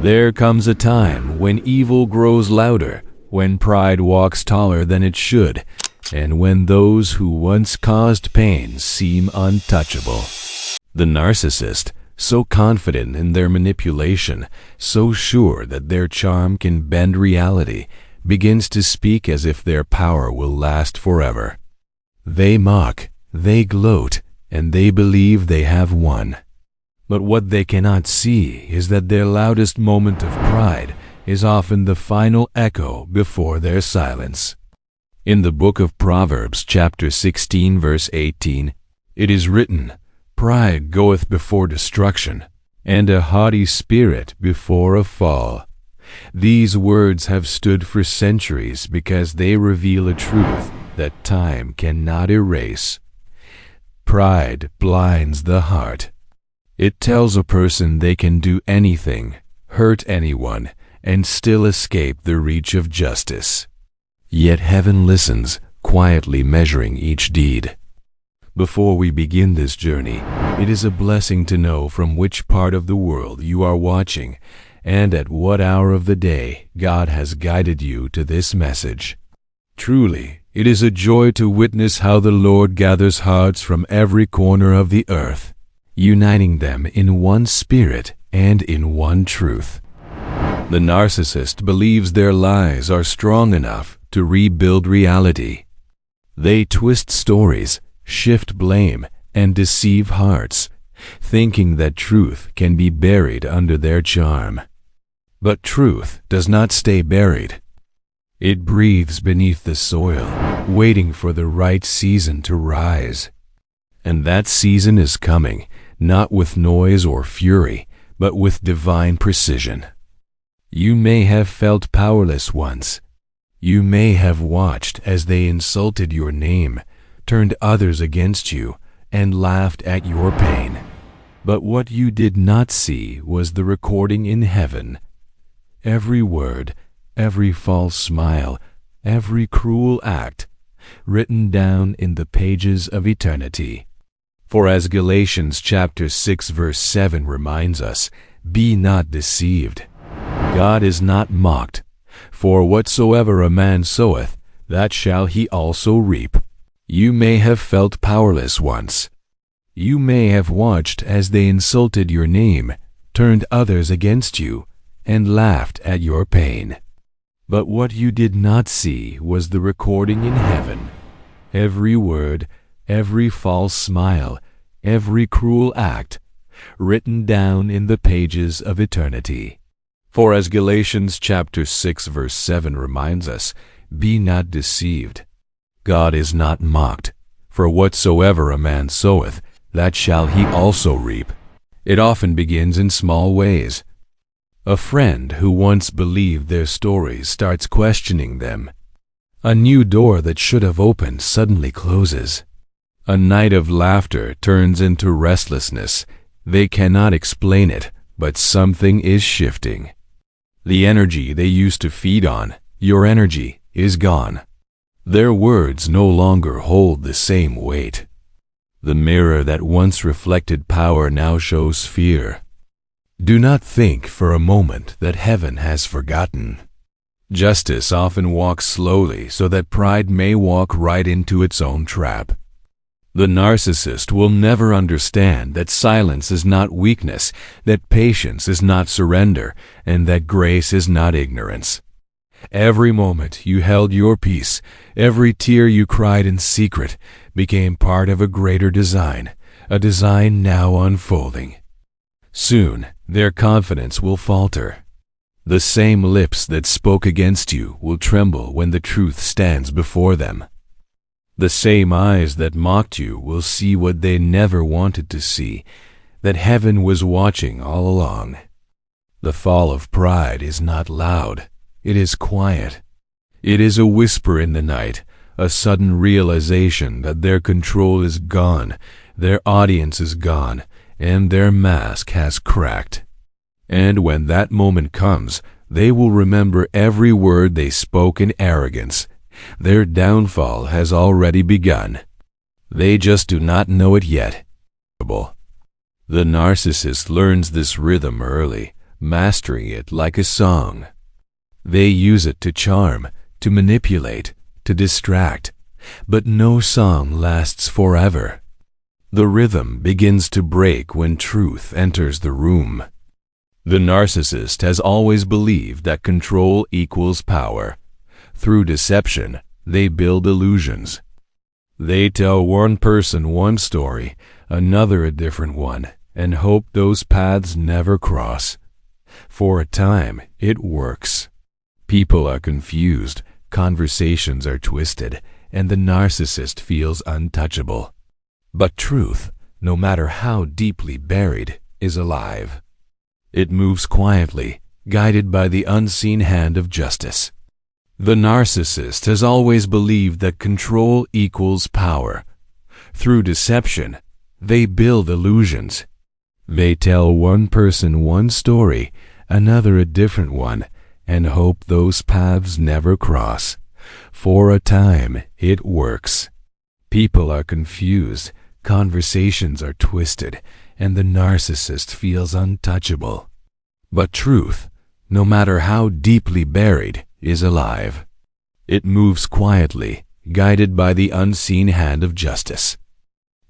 There comes a time when evil grows louder, when pride walks taller than it should, and when those who once caused pain seem untouchable. The narcissist, so confident in their manipulation, so sure that their charm can bend reality, begins to speak as if their power will last forever. They mock, they gloat, and they believe they have won. But what they cannot see is that their loudest moment of pride is often the final echo before their silence. In the book of Proverbs, chapter 16, verse 18, it is written, "Pride goeth before destruction, and a haughty spirit before a fall." These words have stood for centuries because they reveal a truth that time cannot erase. Pride blinds the heart. It tells a person they can do anything, hurt anyone, and still escape the reach of justice. Yet heaven listens, quietly measuring each deed. Before we begin this journey, it is a blessing to know from which part of the world you are watching and at what hour of the day God has guided you to this message. Truly, it is a joy to witness how the Lord gathers hearts from every corner of the earth, uniting them in one spirit and in one truth. The narcissist believes their lies are strong enough to rebuild reality. They twist stories, shift blame, and deceive hearts, thinking that truth can be buried under their charm. But truth does not stay buried. It breathes beneath the soil, waiting for the right season to rise. And that season is coming, not with noise or fury, but with divine precision. You may have felt powerless once. You may have watched as they insulted your name, turned others against you, and laughed at your pain. But what you did not see was the recording in heaven. Every word, every false smile, every cruel act, written down in the pages of eternity. For as Galatians chapter 6 verse 7 reminds us, "Be not deceived. God is not mocked. For whatsoever a man soweth, that shall he also reap." You may have felt powerless once. You may have watched as they insulted your name, turned others against you, and laughed at your pain. But what you did not see was the recording in heaven. Every word, every false smile, every cruel act, written down in the pages of eternity. For as Galatians chapter 6 verse 7 reminds us, "Be not deceived. God is not mocked. For whatsoever a man soweth, that shall he also reap." It often begins in small ways. A friend who once believed their stories starts questioning them. A new door that should have opened suddenly closes. A night of laughter turns into restlessness. They cannot explain it, but something is shifting. The energy they used to feed on, your energy, is gone. Their words no longer hold the same weight. The mirror that once reflected power now shows fear. Do not think for a moment that heaven has forgotten. Justice often walks slowly so that pride may walk right into its own trap. The narcissist will never understand that silence is not weakness, that patience is not surrender, and that grace is not ignorance. Every moment you held your peace, every tear you cried in secret, became part of a greater design, a design now unfolding. Soon, their confidence will falter. The same lips that spoke against you will tremble when the truth stands before them. The same eyes that mocked you will see what they never wanted to see, that heaven was watching all along. The fall of pride is not loud, it is quiet. It is a whisper in the night, a sudden realization that their control is gone, their audience is gone, and their mask has cracked. And when that moment comes, they will remember every word they spoke in arrogance. Their downfall has already begun. They just do not know it yet. The narcissist learns this rhythm early, mastering it like a song. They use it to charm, to manipulate, to distract, but no song lasts forever. The rhythm begins to break when truth enters the room. The narcissist has always believed that control equals power. Through deception, they build illusions. They tell one person one story, another a different one, and hope those paths never cross. For a time, it works. People are confused, conversations are twisted, and the narcissist feels untouchable. But truth, no matter how deeply buried, is alive. It moves quietly, guided by the unseen hand of justice. The narcissist has always believed that control equals power. Through deception, they build illusions. They tell one person one story, another a different one, and hope those paths never cross. For a time, it works. People are confused, conversations are twisted, and the narcissist feels untouchable. But truth, no matter how deeply buried, is alive. It moves quietly, guided by the unseen hand of justice.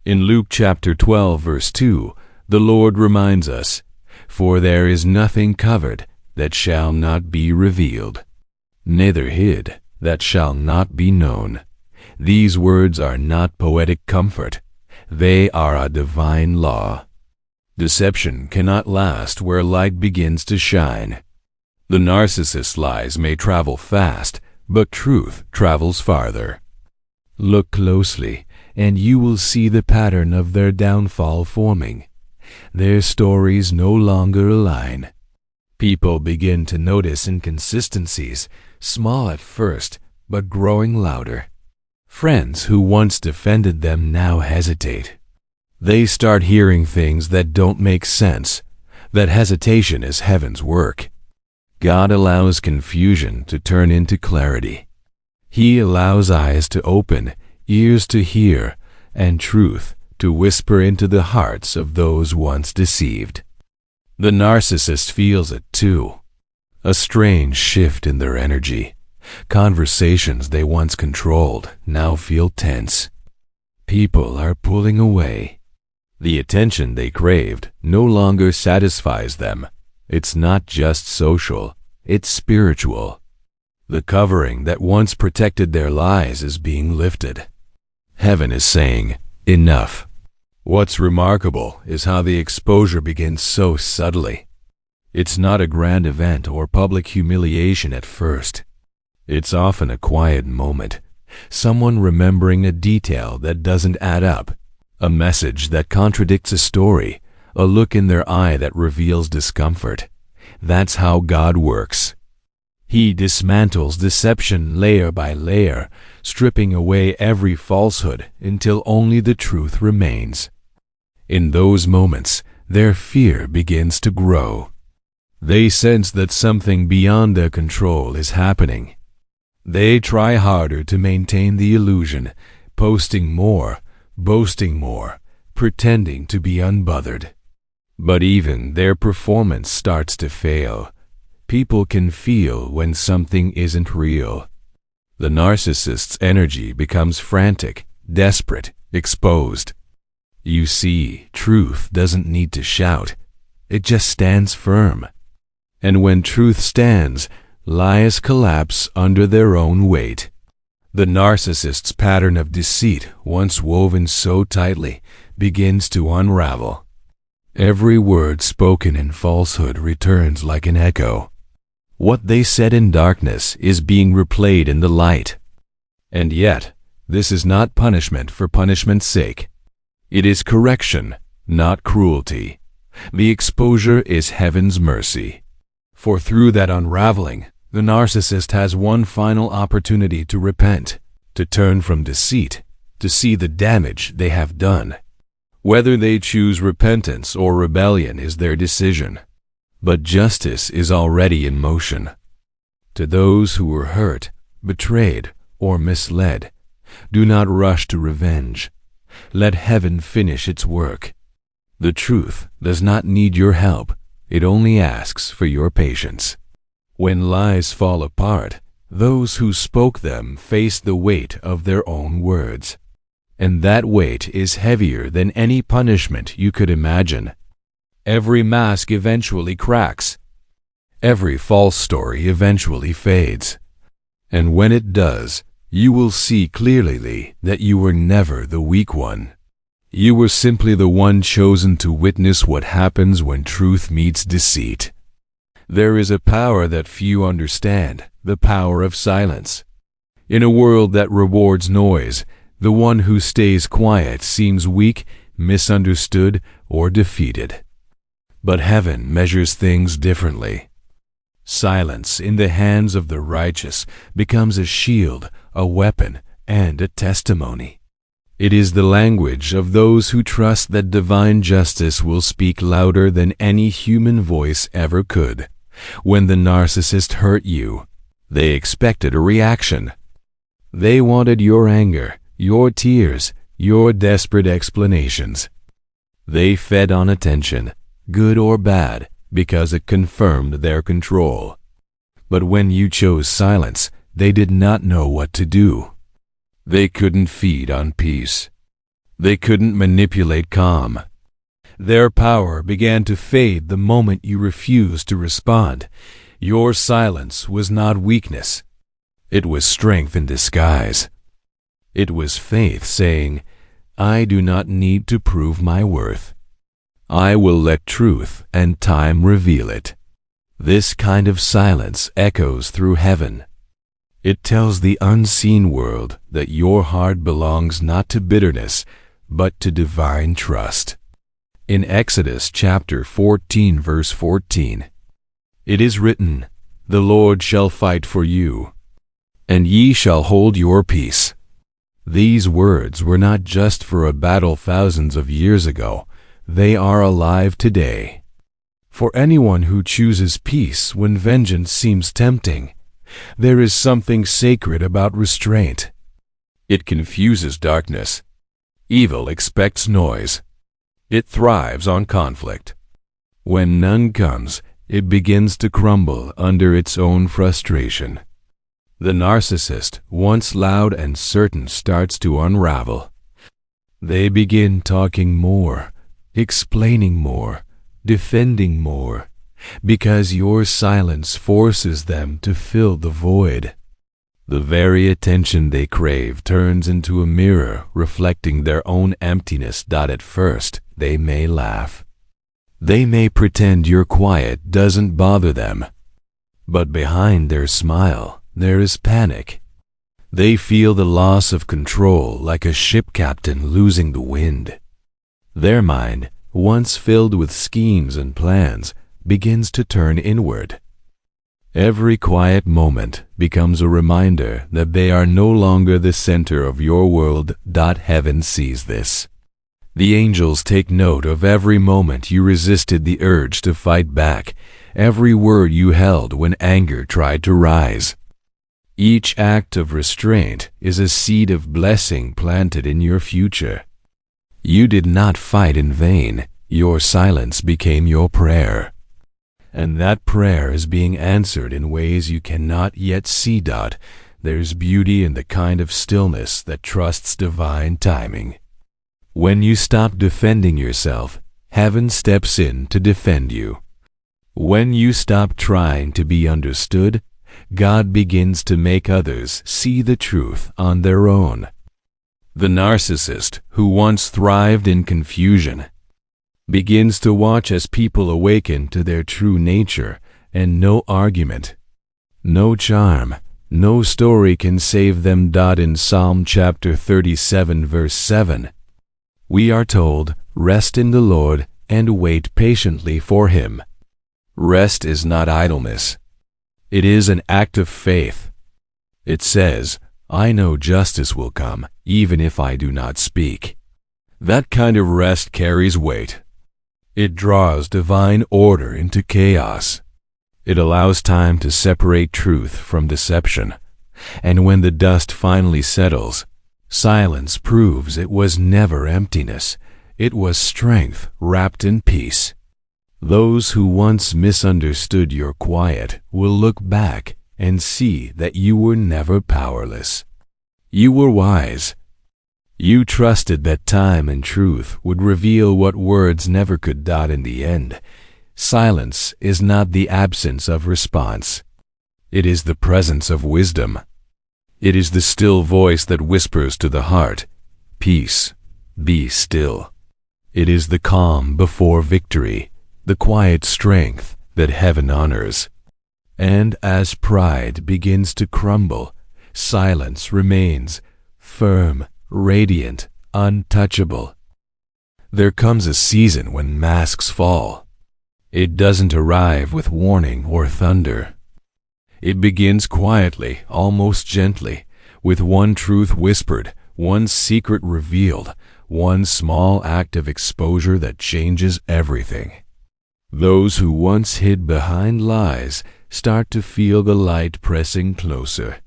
In Luke chapter 12, verse 2, the Lord reminds us, "For there is nothing covered that shall not be revealed, neither hid that shall not be known." These words are not poetic comfort. They are a divine law. Deception cannot last where light begins to shine. The narcissist's lies may travel fast, but truth travels farther. Look closely, and you will see the pattern of their downfall forming. Their stories no longer align. People begin to notice inconsistencies, small at first, but growing louder. Friends who once defended them now hesitate. They start hearing things that don't make sense. That hesitation is heaven's work. God allows confusion to turn into clarity. He allows eyes to open, ears to hear, and truth to whisper into the hearts of those once deceived. The narcissist feels it too. A strange shift in their energy. Conversations they once controlled now feel tense. People are pulling away. The attention they craved no longer satisfies them. It's not just social, it's spiritual. The covering that once protected their lies is being lifted. Heaven is saying, enough. What's remarkable is how the exposure begins so subtly. It's not a grand event or public humiliation at first. It's often a quiet moment, someone remembering a detail that doesn't add up, a message that contradicts a story, a look in their eye that reveals discomfort. That's how God works. He dismantles deception layer by layer, stripping away every falsehood until only the truth remains. In those moments, their fear begins to grow. They sense that something beyond their control is happening. They try harder to maintain the illusion, posting more, boasting more, pretending to be unbothered. But even their performance starts to fail. People can feel when something isn't real. The narcissist's energy becomes frantic, desperate, exposed. You see, truth doesn't need to shout. It just stands firm. And when truth stands, lies collapse under their own weight. The narcissist's pattern of deceit, once woven so tightly, begins to unravel. Every word spoken in falsehood returns like an echo. What they said in darkness is being replayed in the light. And yet, this is not punishment for punishment's sake. It is correction, not cruelty. The exposure is heaven's mercy. For through that unraveling, the narcissist has one final opportunity to repent, to turn from deceit, to see the damage they have done. Whether they choose repentance or rebellion is their decision. But justice is already in motion. To those who were hurt, betrayed, or misled, do not rush to revenge. Let heaven finish its work. The truth does not need your help. It only asks for your patience. When lies fall apart, those who spoke them face the weight of their own words. And that weight is heavier than any punishment you could imagine. Every mask eventually cracks. Every false story eventually fades. And when it does, you will see clearly that you were never the weak one. You were simply the one chosen to witness what happens when truth meets deceit. There is a power that few understand, the power of silence. In a world that rewards noise, the one who stays quiet seems weak, misunderstood, or defeated. But heaven measures things differently. Silence in the hands of the righteous becomes a shield, a weapon, and a testimony. It is the language of those who trust that divine justice will speak louder than any human voice ever could. When the narcissist hurt you, they expected a reaction. They wanted your anger, your tears, your desperate explanations. They fed on attention, good or bad, because it confirmed their control. But when you chose silence, they did not know what to do. They couldn't feed on peace. They couldn't manipulate calm. Their power began to fade the moment you refused to respond. Your silence was not weakness. It was strength in disguise. It was faith saying, I do not need to prove my worth. I will let truth and time reveal it. This kind of silence echoes through heaven. It tells the unseen world that your heart belongs not to bitterness, but to divine trust. In Exodus chapter 14, verse 14, it is written, The Lord shall fight for you, and ye shall hold your peace. These words were not just for a battle thousands of years ago. They are alive today. For anyone who chooses peace when vengeance seems tempting, there is something sacred about restraint. It confuses darkness. Evil expects noise. It thrives on conflict. When none comes, it begins to crumble under its own frustration. The narcissist, once loud and certain, starts to unravel. They begin talking more, explaining more, defending more, because your silence forces them to fill the void. The very attention they crave turns into a mirror reflecting their own emptiness. At first, they may laugh. They may pretend your quiet doesn't bother them. But behind their smile, there is panic. They feel the loss of control like a ship captain losing the wind. Their mind, once filled with schemes and plans, begins to turn inward. Every quiet moment becomes a reminder that they are no longer the center of your world. Heaven sees this. The angels take note of every moment you resisted the urge to fight back, every word you held when anger tried to rise. Each act of restraint is a seed of blessing planted in your future. You did not fight in vain. Your silence became your prayer. And that prayer is being answered in ways you cannot yet see. There's beauty in the kind of stillness that trusts divine timing. When you stop defending yourself, heaven steps in to defend you. When you stop trying to be understood, God begins to make others see the truth on their own. The narcissist, who once thrived in confusion, begins to watch as people awaken to their true nature, and no argument, no charm, no story can save them. In Psalm chapter 37, verse 7, we are told, Rest in the Lord and wait patiently for Him. Rest is not idleness. It is an act of faith. It says, I know justice will come, even if I do not speak. That kind of rest carries weight. It draws divine order into chaos. It allows time to separate truth from deception. And when the dust finally settles, silence proves it was never emptiness. It was strength wrapped in peace. Those who once misunderstood your quiet will look back and see that you were never powerless. You were wise. You trusted that time and truth would reveal what words never could. In the end, silence is not the absence of response. It is the presence of wisdom. It is the still voice that whispers to the heart, "Peace, be still." It is the calm before victory, the quiet strength that heaven honors. And as pride begins to crumble, silence remains firm, radiant, untouchable. There comes a season when masks fall. It doesn't arrive with warning or thunder. It begins quietly, almost gently, with one truth whispered, one secret revealed, one small act of exposure that changes everything. Those who once hid behind lies start to feel the light pressing closer.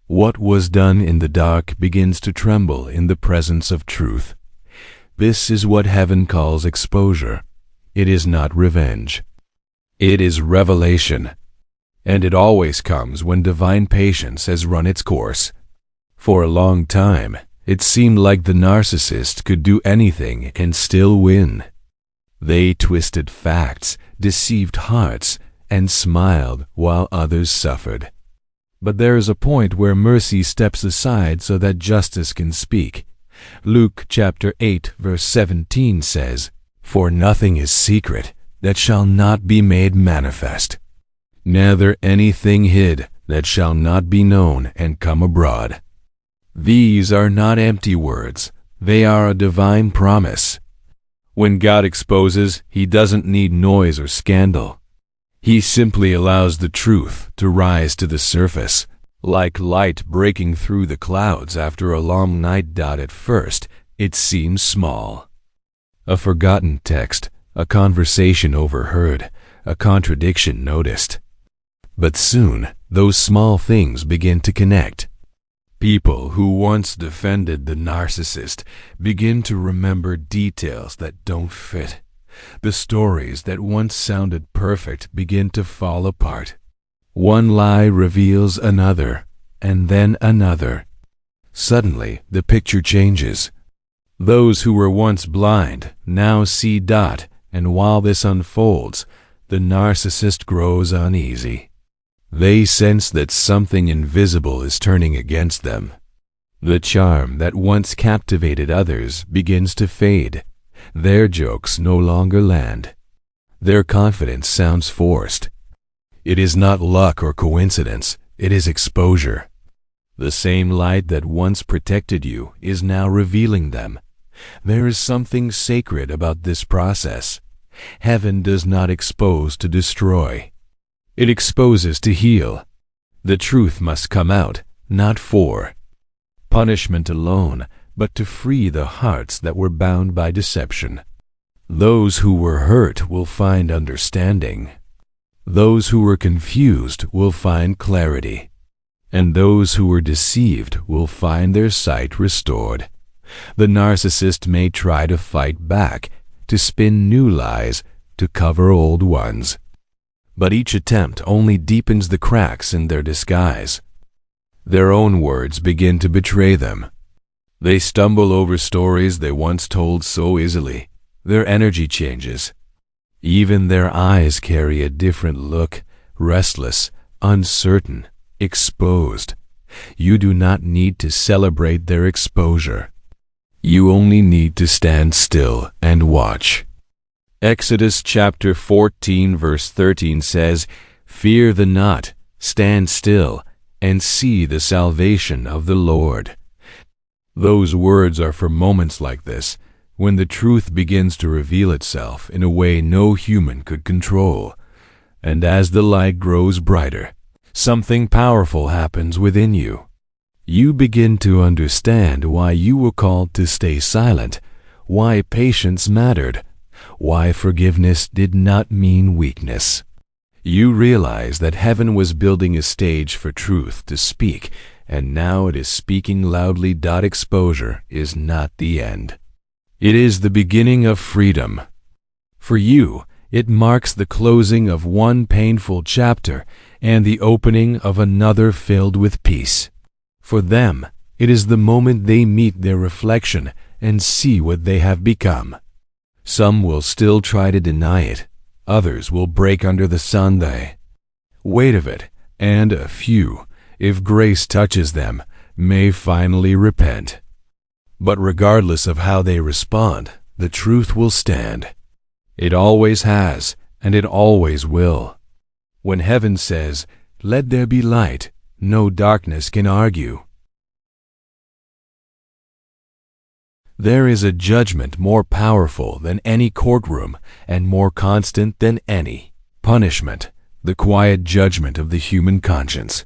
What was done in the dark begins to tremble in the presence of truth. This is what heaven calls exposure. It is not revenge. It is revelation. And it always comes when divine patience has run its course. For a long time, it seemed like the narcissist could do anything and still win. They twisted facts, deceived hearts, and smiled while others suffered. But there is a point where mercy steps aside so that justice can speak. Luke chapter 8 verse 17 says, "For nothing is secret that shall not be made manifest, neither anything hid that shall not be known and come abroad." These are not empty words. They are a divine promise. When God exposes, He doesn't need noise or scandal. He simply allows the truth to rise to the surface, like light breaking through the clouds after a long night. At first, it seems small. A forgotten text, a conversation overheard, a contradiction noticed. But soon, those small things begin to connect. People who once defended the narcissist begin to remember details that don't fit. The stories that once sounded perfect begin to fall apart. One lie reveals another, and then another. Suddenly, the picture changes. Those who were once blind now see. And while this unfolds, the narcissist grows uneasy. They sense that something invisible is turning against them. The charm that once captivated others begins to fade. Their jokes no longer land. Their confidence sounds forced. It is not luck or coincidence, it is exposure. The same light that once protected you is now revealing them. There is something sacred about this process. Heaven does not expose to destroy. It exposes to heal. The truth must come out, not for punishment alone, but to free the hearts that were bound by deception. Those who were hurt will find understanding. Those who were confused will find clarity. And those who were deceived will find their sight restored. The narcissist may try to fight back, to spin new lies, to cover old ones. But each attempt only deepens the cracks in their disguise. Their own words begin to betray them. They stumble over stories they once told so easily. Their energy changes. Even their eyes carry a different look, restless, uncertain, exposed. You do not need to celebrate their exposure. You only need to stand still and watch. Exodus chapter 14 verse 13 says, "Fear the not, stand still, and see the salvation of the Lord." Those words are for moments like this, when the truth begins to reveal itself in a way no human could control. And as the light grows brighter, something powerful happens within you. You begin to understand why you were called to stay silent, why patience mattered, why forgiveness did not mean weakness. You realize that heaven was building a stage for truth to speak, and now it is speaking loudly. Exposure is not the end. It is the beginning of freedom. For you, It marks the closing of one painful chapter and the opening of another filled with peace. For them, it is the moment they meet their reflection and see what they have become. Some will still try to deny it. Others will break under the Sunday weight of it, and a few, if grace touches them, may finally repent. But regardless of how they respond, the truth will stand. It always has, and it always will. When heaven says, "Let there be light," no darkness can argue. There is a judgment more powerful than any courtroom and more constant than any punishment, the quiet judgment of the human conscience.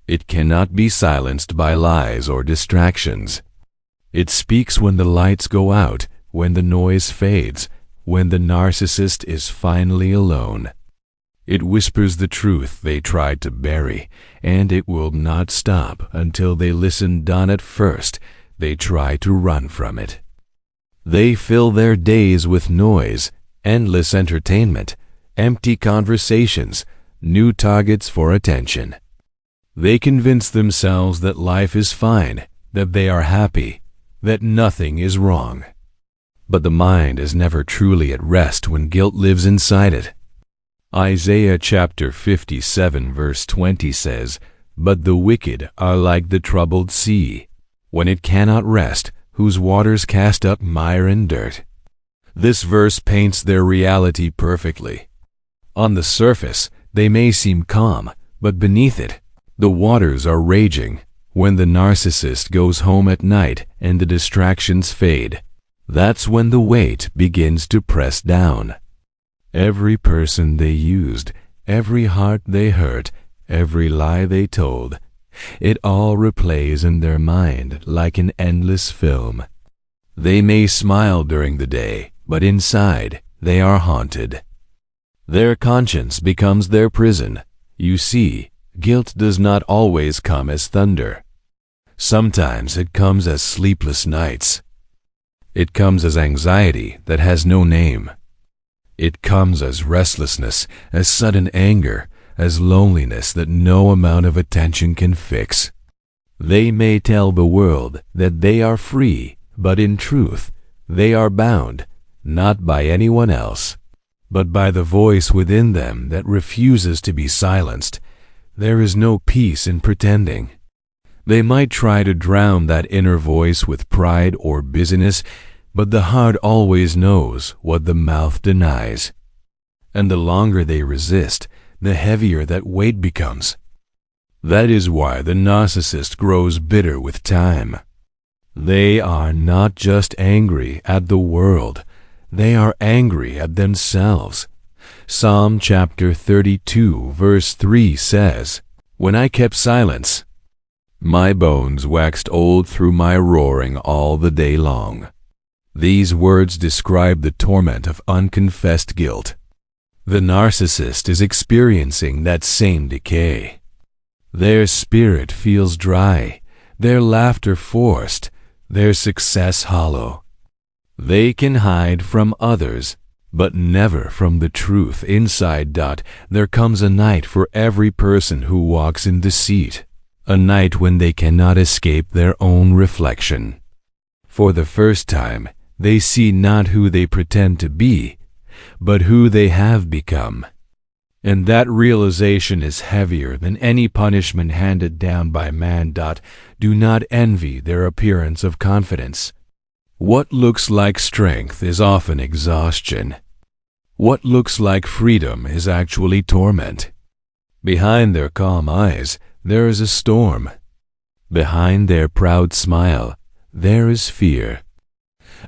It cannot be silenced by lies or distractions. It speaks when the lights go out, when the noise fades, when the narcissist is finally alone. It whispers the truth they tried to bury, and it will not stop until they listen done at first. They try to run from it. They fill their days with noise, endless entertainment, empty conversations, new targets for attention. They convince themselves that life is fine, that they are happy, that nothing is wrong. But the mind is never truly at rest when guilt lives inside it. Isaiah chapter 57 verse 20 says, "But the wicked are like the troubled sea, when it cannot rest, whose waters cast up mire and dirt." This verse paints their reality perfectly. On the surface, they may seem calm, but beneath it, the waters are raging. When the narcissist goes home at night and the distractions fade, that's when the weight begins to press down. Every person they used, every heart they hurt, every lie they told, it all replays in their mind like an endless film. They may smile during the day, but inside they are haunted. Their conscience becomes their prison. You see, guilt does not always come as thunder. Sometimes it comes as sleepless nights. It comes as anxiety that has no name. It comes as restlessness, as sudden anger, as loneliness that no amount of attention can fix. They may tell the world that they are free, but in truth, they are bound, not by anyone else, but by the voice within them that refuses to be silenced. There is no peace in pretending. They might try to drown that inner voice with pride or busyness, but the heart always knows what the mouth denies. And the longer they resist, the heavier that weight becomes. That is why the narcissist grows bitter with time. They are not just angry at the world, they are angry at themselves. Psalm chapter 32 verse 3 says, "When I kept silence, my bones waxed old through my roaring all the day long." These words describe the torment of unconfessed guilt. The narcissist is experiencing that same decay. Their spirit feels dry, their laughter forced, their success hollow. They can hide from others, but never from the truth inside. There comes a night for every person who walks in deceit, a night when they cannot escape their own reflection. For the first time, they see not who they pretend to be, but who they have become. And that realization is heavier than any punishment handed down by man. Do not envy their appearance of confidence. What looks like strength is often exhaustion. What looks like freedom is actually torment. Behind their calm eyes, there is a storm. Behind their proud smile, there is fear.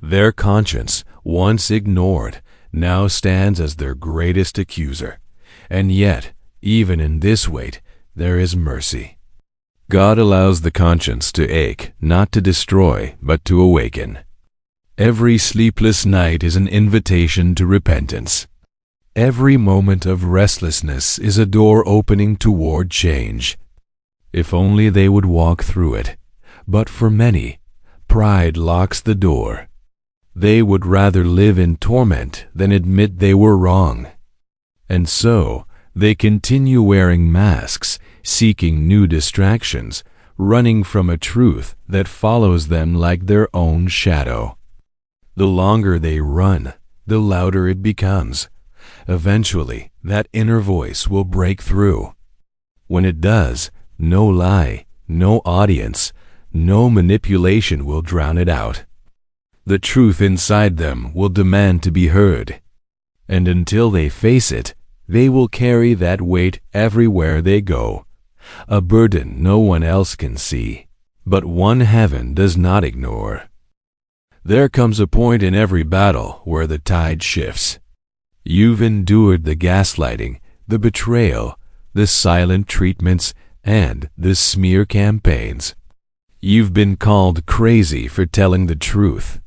Their conscience, once ignored, now stands as their greatest accuser. And yet, even in this weight, there is mercy. God allows the conscience to ache, not to destroy, but to awaken. Every sleepless night is an invitation to repentance. Every moment of restlessness is a door opening toward change. If only they would walk through it. But for many, pride locks the door. They would rather live in torment than admit they were wrong. And so, they continue wearing masks, seeking new distractions, running from a truth that follows them like their own shadow. The longer they run, the louder it becomes. Eventually, that inner voice will break through. When it does, no lie, no audience, no manipulation will drown it out. The truth inside them will demand to be heard. And until they face it, they will carry that weight everywhere they go, a burden no one else can see, but one heaven does not ignore. There comes a point in every battle where the tide shifts. You've endured the gaslighting, the betrayal, the silent treatments, and the smear campaigns. You've been called crazy for telling the truth.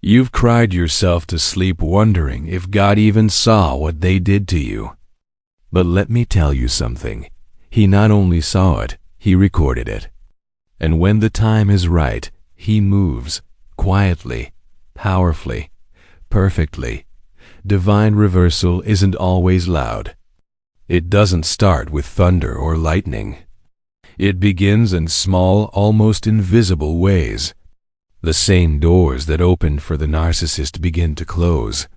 You've cried yourself to sleep wondering if God even saw what they did to you. But let me tell you something. He not only saw it, he recorded it. And when the time is right, he moves, quietly, powerfully, perfectly. Divine reversal isn't always loud. It doesn't start with thunder or lightning. It begins in small, almost invisible ways. The same doors that opened for the narcissist begin to close.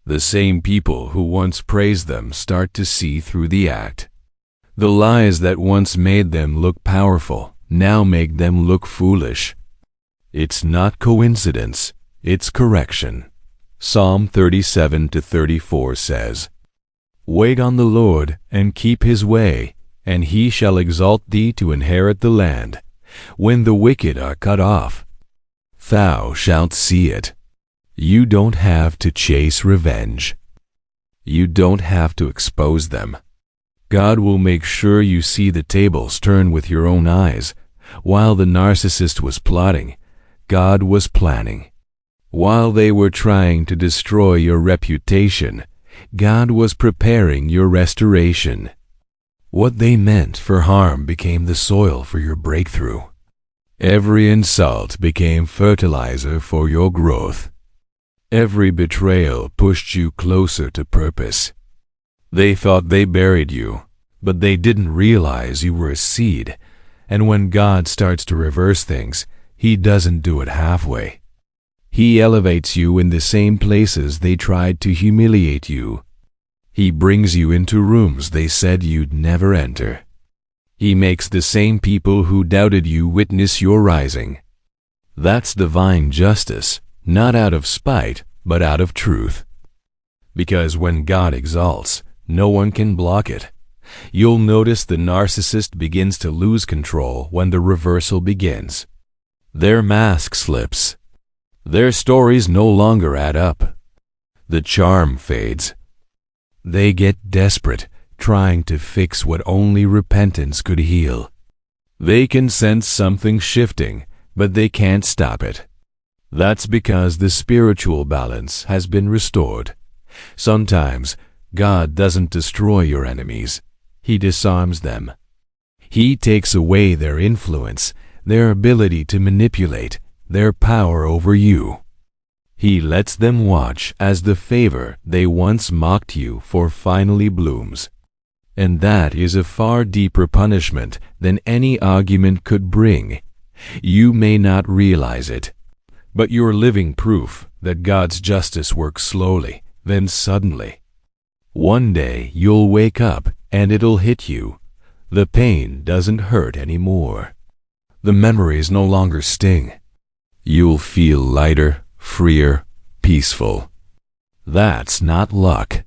The same people who once praised them start to see through the act. The lies that once made them look powerful now make them look foolish. It's not coincidence, it's correction. Psalm 37-34 says, "Wait on the Lord and keep his way, and he shall exalt thee to inherit the land. When the wicked are cut off, thou shalt see it." You don't have to chase revenge. You don't have to expose them. God will make sure you see the tables turn with your own eyes. While the narcissist was plotting, God was planning. While they were trying to destroy your reputation, God was preparing your restoration. What they meant for harm became the soil for your breakthrough. Every insult became fertilizer for your growth. Every betrayal pushed you closer to purpose. They thought they buried you, but they didn't realize you were a seed. And when God starts to reverse things, he doesn't do it halfway. He elevates you in the same places they tried to humiliate you. He brings you into rooms they said you'd never enter. He makes the same people who doubted you witness your rising. That's divine justice, not out of spite, but out of truth. Because when God exalts, no one can block it. You'll notice the narcissist begins to lose control when the reversal begins. Their mask slips. Their stories no longer add up. The charm fades. They get desperate, trying to fix what only repentance could heal. They can sense something shifting, but they can't stop it. That's because the spiritual balance has been restored. Sometimes, God doesn't destroy your enemies. He disarms them. He takes away their influence, their ability to manipulate, their power over you. He lets them watch as the favor they once mocked you for finally blooms. And that is a far deeper punishment than any argument could bring. You may not realize it, but you're living proof that God's justice works slowly, then suddenly. One day you'll wake up and it'll hit you. The pain doesn't hurt anymore. The memories no longer sting. You'll feel lighter, freer, peaceful. That's not luck.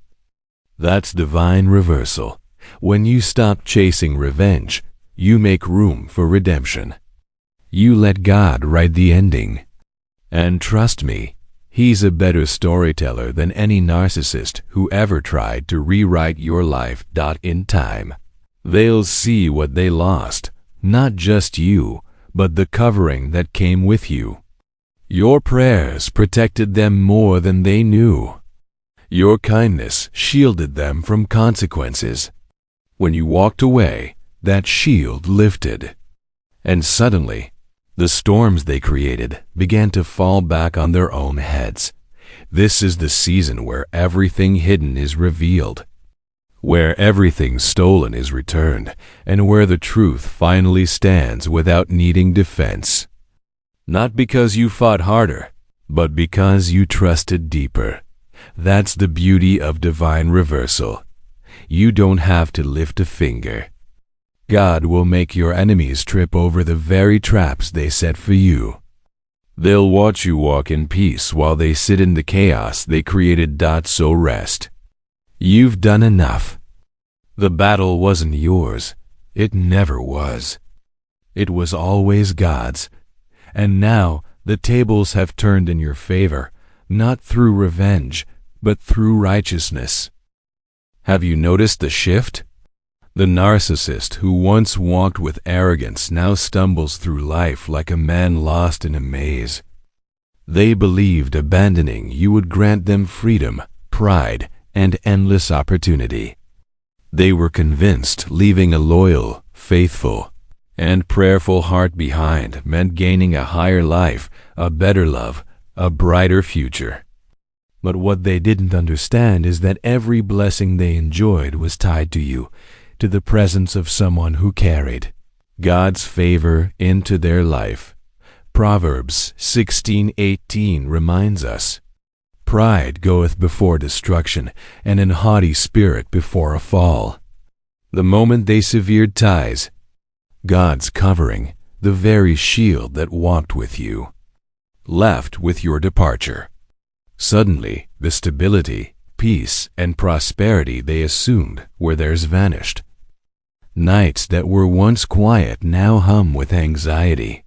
That's divine reversal. When you stop chasing revenge, you make room for redemption. You let God write the ending. And trust me, he's a better storyteller than any narcissist who ever tried to rewrite your life. In time, they'll see what they lost, not just you, but the covering that came with you. Your prayers protected them more than they knew. Your kindness shielded them from consequences. When you walked away, that shield lifted. And suddenly, The storms they created began to fall back on their own heads. This is the season where everything hidden is revealed, where everything stolen is returned, and where the truth finally stands without needing defense. Not because you fought harder, but because you trusted deeper. That's the beauty of divine reversal. You don't have to lift a finger. God will make your enemies trip over the very traps they set for you. They'll watch you walk in peace while they sit in the chaos they created. So rest. You've done enough. The battle wasn't yours. It never was. It was always God's. And now the tables have turned in your favor, not through revenge, but through righteousness. Have you noticed the shift? The narcissist who once walked with arrogance now stumbles through life like a man lost in a maze. They believed abandoning you would grant them freedom, pride, and endless opportunity. They were convinced leaving a loyal, faithful, and prayerful heart behind meant gaining a higher life, a better love, a brighter future. But what they didn't understand is that every blessing they enjoyed was tied to you, to the presence of someone who carried God's favor into their life. Proverbs 16:18 reminds us, "Pride goeth before destruction, and an haughty spirit before a fall." The moment they severed ties, God's covering, the very shield that walked with you, left with your departure. Suddenly, the stability, peace, and prosperity they assumed were theirs vanished. Nights that were once quiet now hum with anxiety.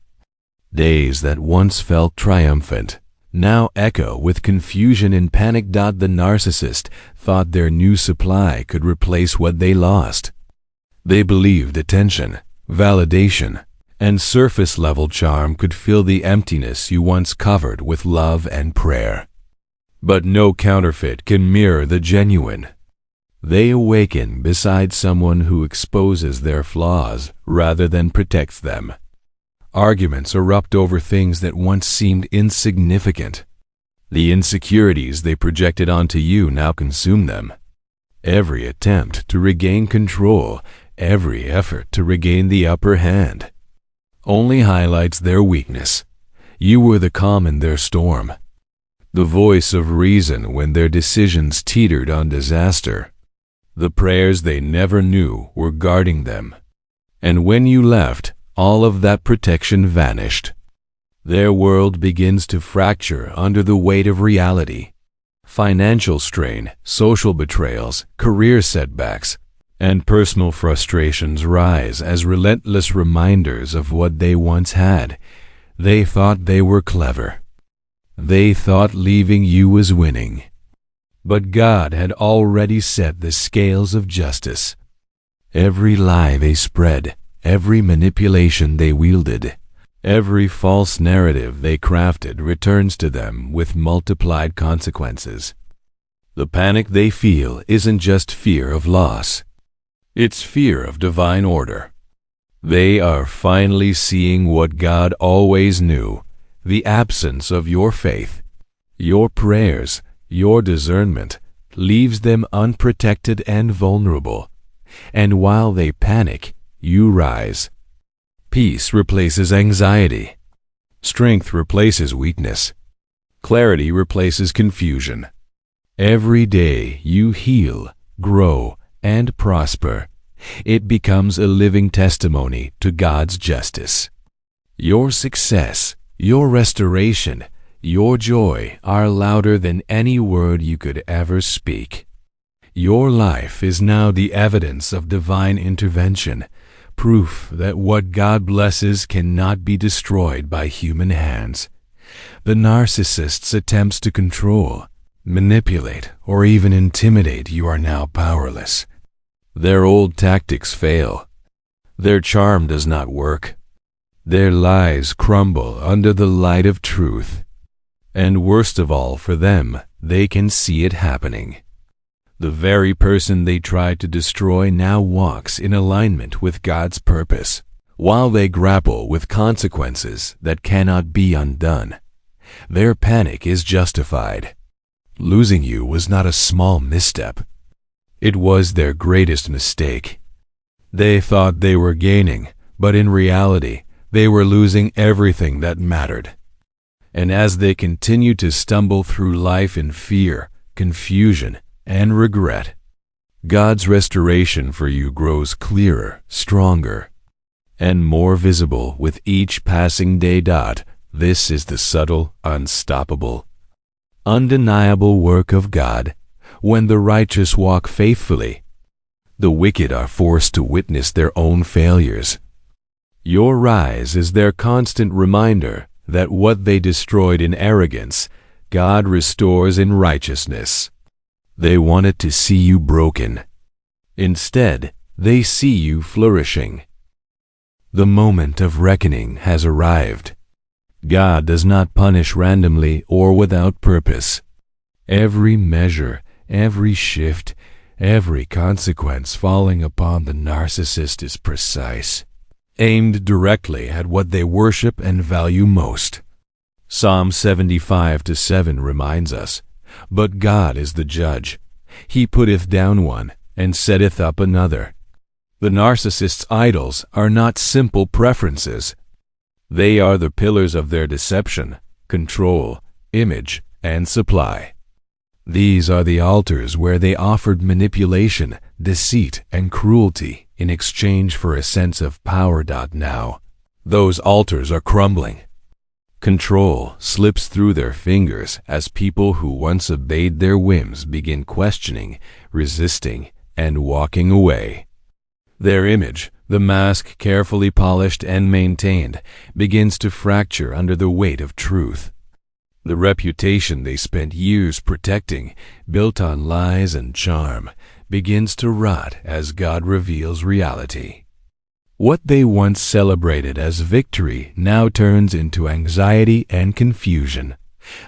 Days that once felt triumphant now echo with confusion and panic. The narcissist thought their new supply could replace what they lost. They believed attention, validation, and surface-level charm could fill the emptiness you once covered with love and prayer. But no counterfeit can mirror the genuine. They awaken beside someone who exposes their flaws rather than protects them. Arguments erupt over things that once seemed insignificant. The insecurities they projected onto you now consume them. Every attempt to regain control, every effort to regain the upper hand, only highlights their weakness. You were the calm in their storm, the voice of reason when their decisions teetered on disaster. The prayers they never knew were guarding them. And when you left, all of that protection vanished. Their world begins to fracture under the weight of reality. Financial strain, social betrayals, career setbacks, and personal frustrations rise as relentless reminders of what they once had. They thought they were clever. They thought leaving you was winning. But God had already set the scales of justice. Every lie they spread, every manipulation they wielded, every false narrative they crafted returns to them with multiplied consequences. The panic they feel isn't just fear of loss. It's fear of divine order. They are finally seeing what God always knew, the absence of your faith, your prayers, your discernment leaves them unprotected and vulnerable. And while they panic, you rise. Peace replaces anxiety. Strength replaces weakness. Clarity replaces confusion. Every day you heal, grow, and prosper. It becomes a living testimony to God's justice. Your success, your restoration, your joy are louder than any word you could ever speak. Your life is now the evidence of divine intervention, proof that what God blesses cannot be destroyed by human hands. The narcissist's attempts to control, manipulate, or even intimidate you are now powerless. Their old tactics fail. Their charm does not work. Their lies crumble under the light of truth. And worst of all for them, they can see it happening. The very person they tried to destroy now walks in alignment with God's purpose, while they grapple with consequences that cannot be undone. Their panic is justified. Losing you was not a small misstep. It was their greatest mistake. They thought they were gaining, but in reality, they were losing everything that mattered. And as they continue to stumble through life in fear, confusion, and regret, God's restoration for you grows clearer, stronger, and more visible with each passing day. This is the subtle, unstoppable, undeniable work of God. When the righteous walk faithfully, the wicked are forced to witness their own failures. Your rise is their constant reminder that what they destroyed in arrogance, God restores in righteousness. They wanted to see you broken. Instead, they see you flourishing. The moment of reckoning has arrived. God does not punish randomly or without purpose. Every measure, every shift, every consequence falling upon the narcissist is precise, aimed directly at what they worship and value most. Psalm 75:7 reminds us, "But God is the judge. He putteth down one, and setteth up another." The narcissist's idols are not simple preferences. They are the pillars of their deception, control, image, and supply. These are the altars where they offered manipulation, deceit, and cruelty in exchange for a sense of power. Now, those altars are crumbling. Control slips through their fingers as people who once obeyed their whims begin questioning, resisting, and walking away. Their image, the mask carefully polished and maintained, begins to fracture under the weight of truth. The reputation they spent years protecting, built on lies and charm, begins to rot as God reveals reality. What they once celebrated as victory now turns into anxiety and confusion.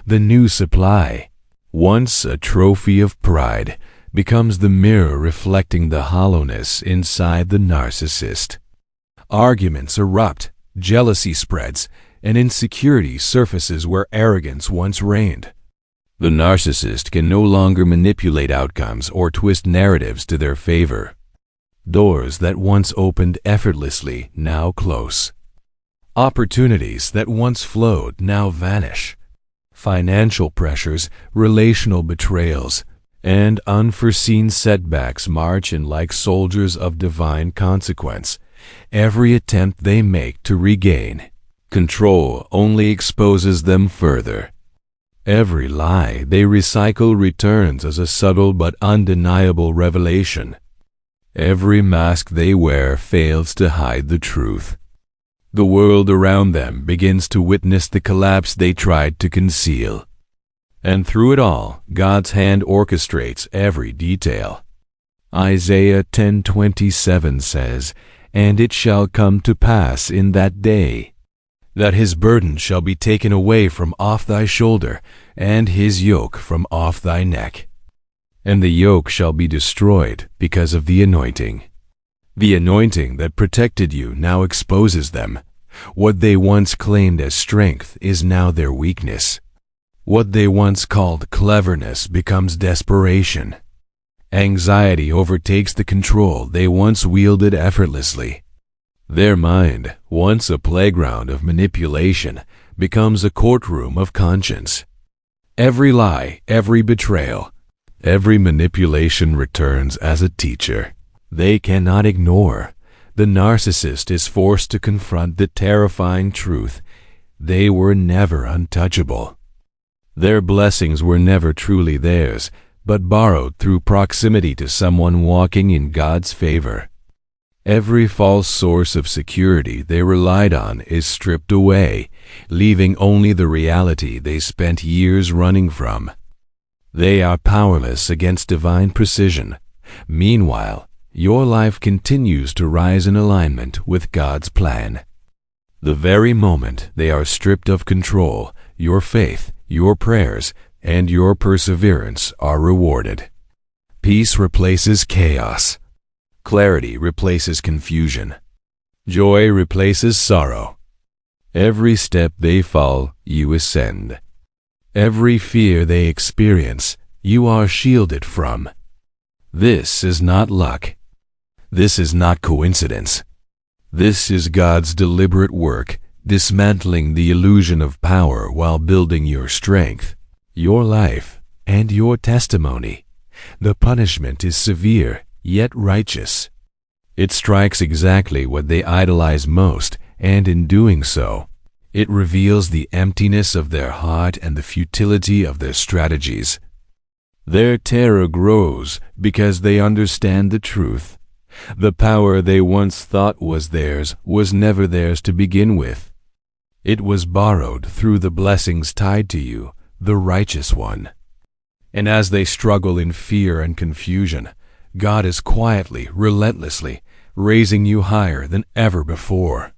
The new supply, once a trophy of pride, becomes the mirror reflecting the hollowness inside the narcissist. Arguments erupt, jealousy spreads, and insecurity surfaces where arrogance once reigned. The narcissist can no longer manipulate outcomes or twist narratives to their favor. Doors that once opened effortlessly now close. Opportunities that once flowed now vanish. Financial pressures, relational betrayals, and unforeseen setbacks march in like soldiers of divine consequence. Every attempt they make to regain control only exposes them further. Every lie they recycle returns as a subtle but undeniable revelation. Every mask they wear fails to hide the truth. The world around them begins to witness the collapse they tried to conceal. And through it all, God's hand orchestrates every detail. Isaiah 10:27 says, "And it shall come to pass in that day, that his burden shall be taken away from off thy shoulder, and his yoke from off thy neck. And the yoke shall be destroyed because of the anointing." The anointing that protected you now exposes them. What they once claimed as strength is now their weakness. What they once called cleverness becomes desperation. Anxiety overtakes the control they once wielded effortlessly. Their mind, once a playground of manipulation, becomes a courtroom of conscience. Every lie, every betrayal, every manipulation returns as a teacher they cannot ignore. The narcissist is forced to confront the terrifying truth: they were never untouchable. Their blessings were never truly theirs, but borrowed through proximity to someone walking in God's favor. Every false source of security they relied on is stripped away, leaving only the reality they spent years running from. They are powerless against divine precision. Meanwhile, your life continues to rise in alignment with God's plan. The very moment they are stripped of control, your faith, your prayers, and your perseverance are rewarded. Peace replaces chaos. Clarity replaces confusion. Joy replaces sorrow. Every step they fall, you ascend. Every fear they experience, you are shielded from. This is not luck. This is not coincidence. This is God's deliberate work, dismantling the illusion of power while building your strength, your life, and your testimony. The punishment is severe, yet righteous. It strikes exactly what they idolize most, and in doing so, it reveals the emptiness of their heart and the futility of their strategies. Their terror grows because they understand the truth. The power they once thought was theirs was never theirs to begin with. It was borrowed through the blessings tied to you, the righteous one. And as they struggle in fear and confusion, God is quietly, relentlessly, raising you higher than ever before.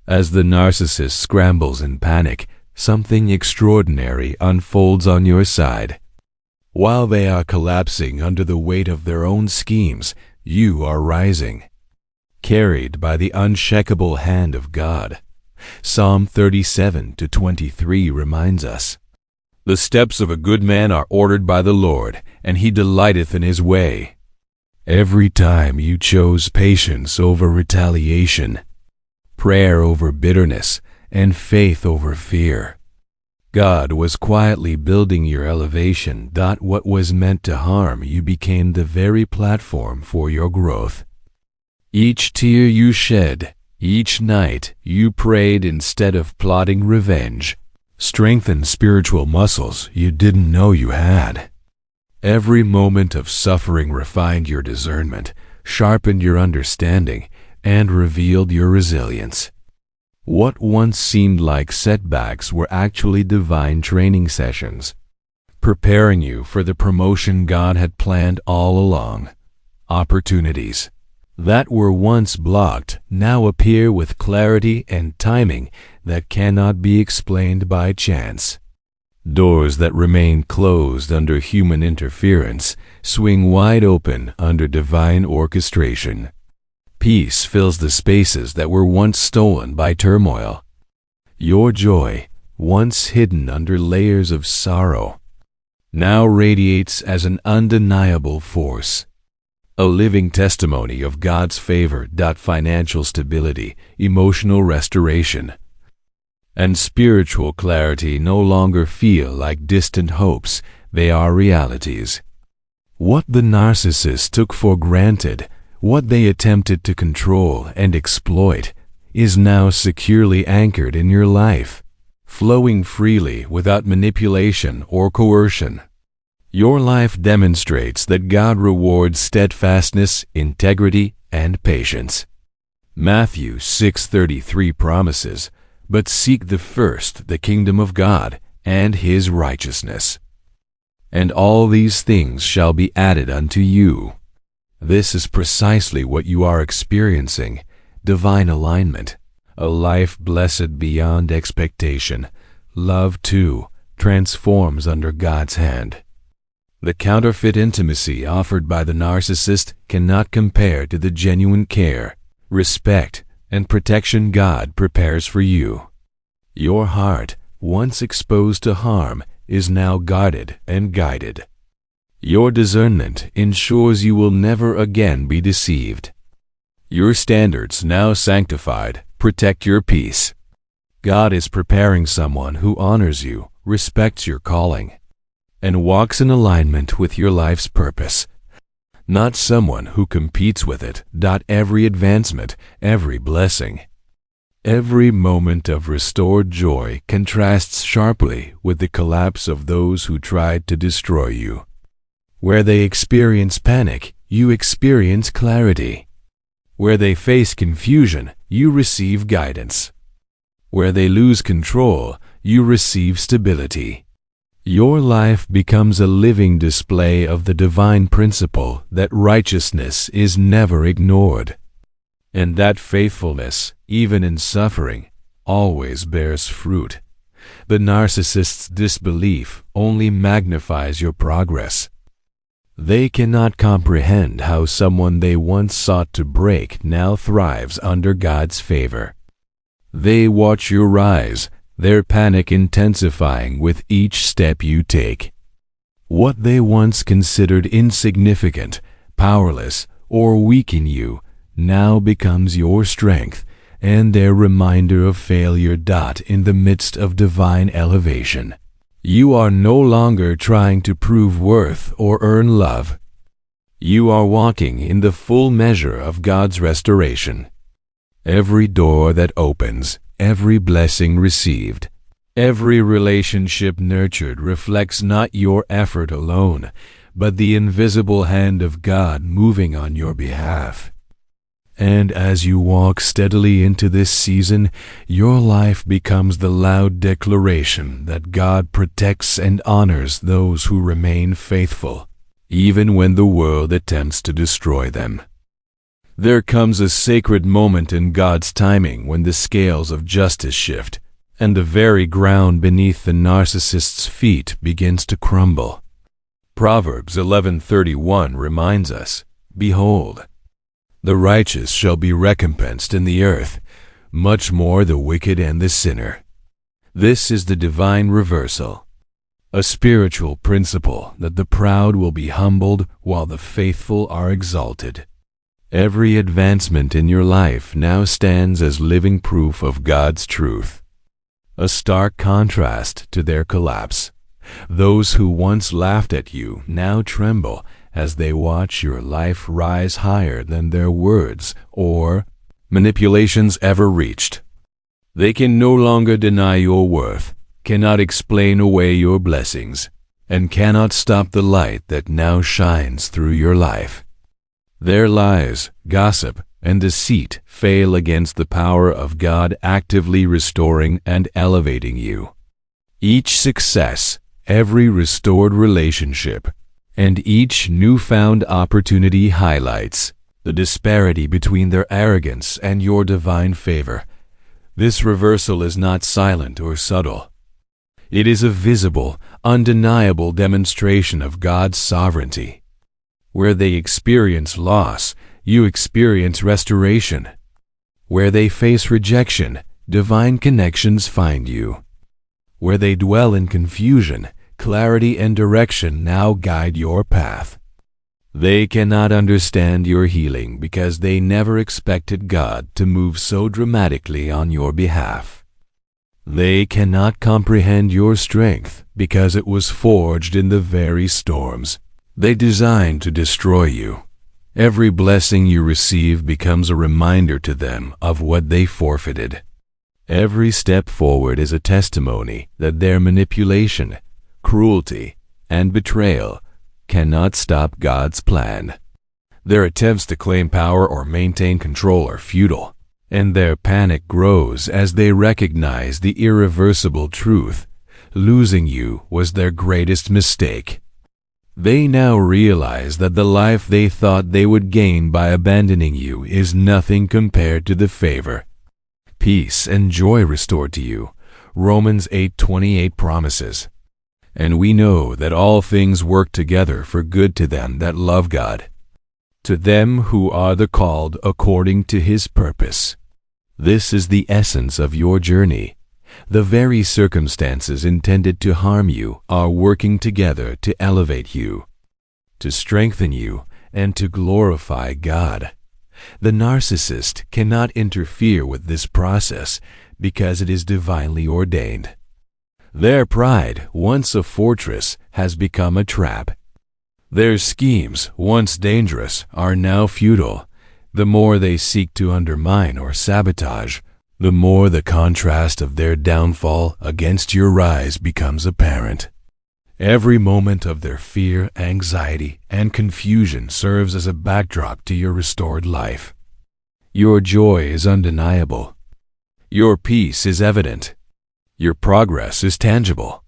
As the narcissist scrambles in panic, something extraordinary unfolds on your side. While they are collapsing under the weight of their own schemes, you are rising, carried by the unshakable hand of God. Psalm 37:23 reminds us, "The steps of a good man are ordered by the Lord, and he delighteth in his way." Every time you chose patience over retaliation, prayer over bitterness, and faith over fear, God was quietly building your elevation. What was meant to harm you became the very platform for your growth. Each tear you shed, each night you prayed instead of plotting revenge, strengthened spiritual muscles you didn't know you had. Every moment of suffering refined your discernment, sharpened your understanding, and revealed your resilience. What once seemed like setbacks were actually divine training sessions, preparing you for the promotion God had planned all along. Opportunities that were once blocked now appear with clarity and timing that cannot be explained by chance. Doors that remain closed under human interference swing wide open under divine orchestration. Peace fills the spaces that were once stolen by turmoil. Your joy, once hidden under layers of sorrow, now radiates as an undeniable force, a living testimony of God's favor. Financial stability, emotional restoration, and spiritual clarity no longer feel like distant hopes, they are realities. What the narcissist took for granted, what they attempted to control and exploit, is now securely anchored in your life, flowing freely without manipulation or coercion. Your life demonstrates that God rewards steadfastness, integrity, and patience. Matthew 6:33 promises, "But seek first the kingdom of God and his righteousness, and all these things shall be added unto you." This is precisely what you are experiencing, divine alignment, a life blessed beyond expectation. Love, too, transforms under God's hand. The counterfeit intimacy offered by the narcissist cannot compare to the genuine care, respect, and protection God prepares for you. Your heart, once exposed to harm, is now guarded and guided. Your discernment ensures you will never again be deceived. Your standards, now sanctified, protect your peace. God is preparing someone who honors you, respects your calling, and walks in alignment with your life's purpose, not someone who competes with it. Every advancement, every blessing, every moment of restored joy contrasts sharply with the collapse of those who tried to destroy you. Where they experience panic, you experience clarity. Where they face confusion, you receive guidance. Where they lose control, you receive stability. Your life becomes a living display of the divine principle that righteousness is never ignored, and that faithfulness, even in suffering, always bears fruit. The narcissist's disbelief only magnifies your progress. They cannot comprehend how someone they once sought to break now thrives under God's favor. They watch your rise, their panic intensifying with each step you take. What they once considered insignificant, powerless, or weak in you now becomes your strength and their reminder of failure. In the midst of divine elevation, you are no longer trying to prove worth or earn love. You are walking in the full measure of God's restoration. Every door that opens, every blessing received, every relationship nurtured reflects not your effort alone, but the invisible hand of God moving on your behalf. And as you walk steadily into this season, your life becomes the loud declaration that God protects and honors those who remain faithful, even when the world attempts to destroy them. There comes a sacred moment in God's timing when the scales of justice shift, and the very ground beneath the narcissist's feet begins to crumble. Proverbs 11:31 reminds us, "Behold, the righteous shall be recompensed in the earth, much more the wicked and the sinner." This is the divine reversal, a spiritual principle that the proud will be humbled while the faithful are exalted. Every advancement in your life now stands as living proof of God's truth, a stark contrast to their collapse. Those who once laughed at you now tremble as they watch your life rise higher than their words or manipulations ever reached. They can no longer deny your worth, cannot explain away your blessings, and cannot stop the light that now shines through your life. Their lies, gossip, and deceit fail against the power of God actively restoring and elevating you. Each success, every restored relationship, and each newfound opportunity highlights the disparity between their arrogance and your divine favor. This reversal is not silent or subtle. It is a visible, undeniable demonstration of God's sovereignty. Where they experience loss, you experience restoration. Where they face rejection, divine connections find you. Where they dwell in confusion, clarity and direction now guide your path. They cannot understand your healing because they never expected God to move so dramatically on your behalf. They cannot comprehend your strength because it was forged in the very storms they designed to destroy you. Every blessing you receive becomes a reminder to them of what they forfeited. Every step forward is a testimony that their manipulation, cruelty, and betrayal cannot stop God's plan. Their attempts to claim power or maintain control are futile, and their panic grows as they recognize the irreversible truth. Losing you was their greatest mistake. They now realize that the life they thought they would gain by abandoning you is nothing compared to the favor, peace, and joy restored to you. Romans 8:28 promises, "And we know that all things work together for good to them that love God, to them who are the called according to His purpose." This is the essence of your journey. The very circumstances intended to harm you are working together to elevate you, to strengthen you, and to glorify God. The narcissist cannot interfere with this process because it is divinely ordained. Their pride, once a fortress, has become a trap. Their schemes, once dangerous, are now futile. The more they seek to undermine or sabotage, the more the contrast of their downfall against your rise becomes apparent. Every moment of their fear, anxiety, and confusion serves as a backdrop to your restored life. Your joy is undeniable. Your peace is evident. Your progress is tangible.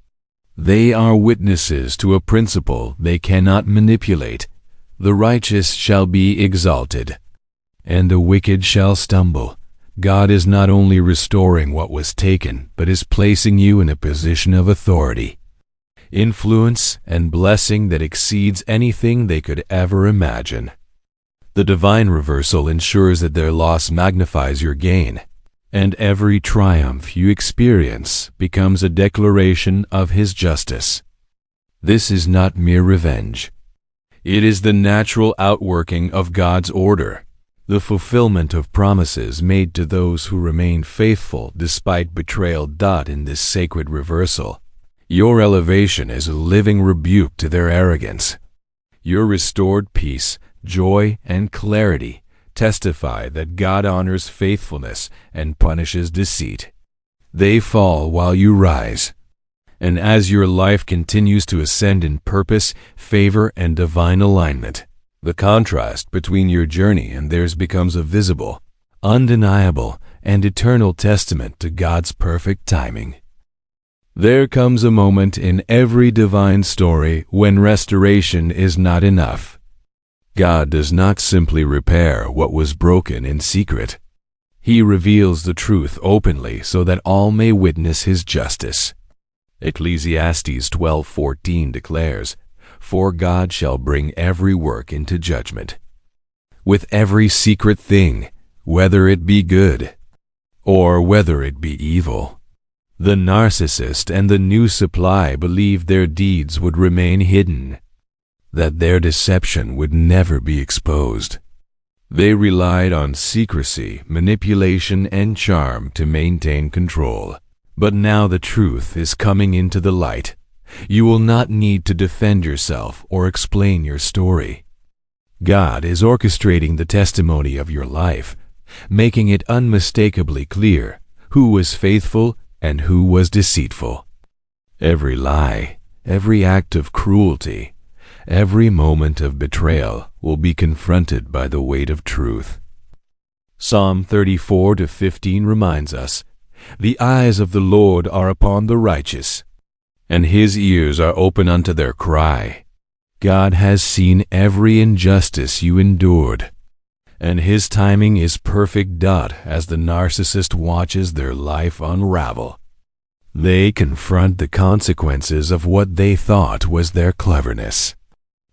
They are witnesses to a principle they cannot manipulate. The righteous shall be exalted, and the wicked shall stumble. God is not only restoring what was taken, but is placing you in a position of authority. influence, and blessing that exceeds anything they could ever imagine. The divine reversal ensures that their loss magnifies your gain, and every triumph you experience becomes a declaration of His justice. This is not mere revenge. It is the natural outworking of God's order, the fulfillment of promises made to those who remain faithful despite betrayal. In this sacred reversal, your elevation is a living rebuke to their arrogance. Your restored peace, joy, and clarity testify that God honors faithfulness and punishes deceit. They fall while you rise. And as your life continues to ascend in purpose, favor, and divine alignment, the contrast between your journey and theirs becomes a visible, undeniable, and eternal testament to God's perfect timing. There comes a moment in every divine story when restoration is not enough. God does not simply repair what was broken in secret. He reveals the truth openly so that all may witness His justice. Ecclesiastes 12:14 declares, "For God shall bring every work into judgment." With every secret thing, whether it be good or whether it be evil. The narcissist and the new supply believed their deeds would remain hidden, that their deception would never be exposed. They relied on secrecy, manipulation, and charm to maintain control. But now the truth is coming into the light. You will not need to defend yourself or explain your story. God is orchestrating the testimony of your life, making it unmistakably clear who was faithful and who was deceitful. Every lie, every act of cruelty, every moment of betrayal will be confronted by the weight of truth. Psalm 34:15 reminds us, "The eyes of the Lord are upon the righteous, and His ears are open unto their cry." God has seen every injustice you endured, and His timing is perfect. As the narcissist watches their life unravel, they confront the consequences of what they thought was their cleverness.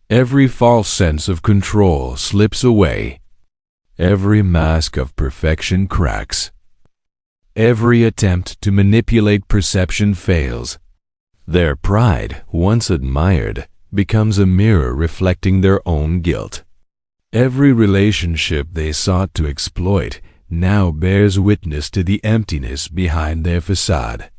Every false sense of control slips away. Every mask of perfection cracks. Every attempt to manipulate perception fails. Their pride, once admired, becomes a mirror reflecting their own guilt. Every relationship they sought to exploit now bears witness to the emptiness behind their facade.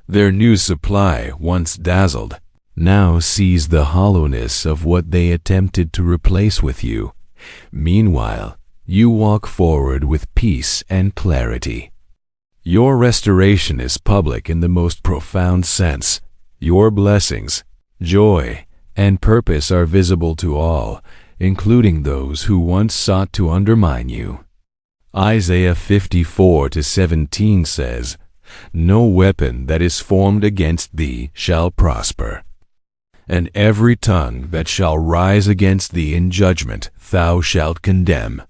Their new supply, once dazzled, now sees the hollowness of what they attempted to replace with you. Meanwhile, you walk forward with peace and clarity. Your restoration is public in the most profound sense. Your blessings, joy, and purpose are visible to all, including those who once sought to undermine you. Isaiah 54:17 says, "No weapon that is formed against thee shall prosper, and every tongue that shall rise against thee in judgment thou shalt condemn."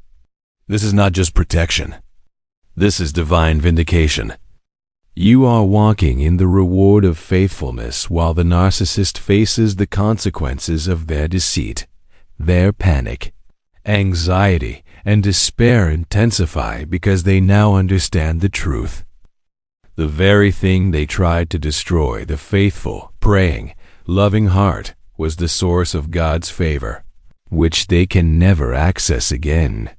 This is not just protection. This is divine vindication. You are walking in the reward of faithfulness while the narcissist faces the consequences of their deceit. Their panic, anxiety, and despair intensify because they now understand the truth. The very thing they tried to destroy, the faithful, praying, loving heart, was the source of God's favor, which they can never access again.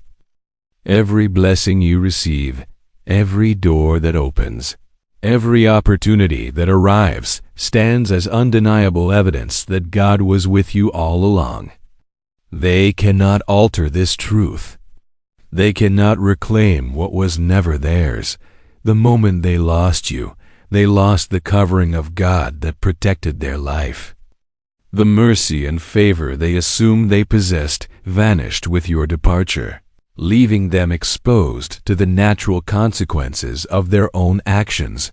Every blessing you receive, every door that opens, every opportunity that arrives stands as undeniable evidence that God was with you all along. They cannot alter this truth. They cannot reclaim what was never theirs. The moment they lost you, they lost the covering of God that protected their life. The mercy and favor they assumed they possessed vanished with your departure, leaving them exposed to the natural consequences of their own actions.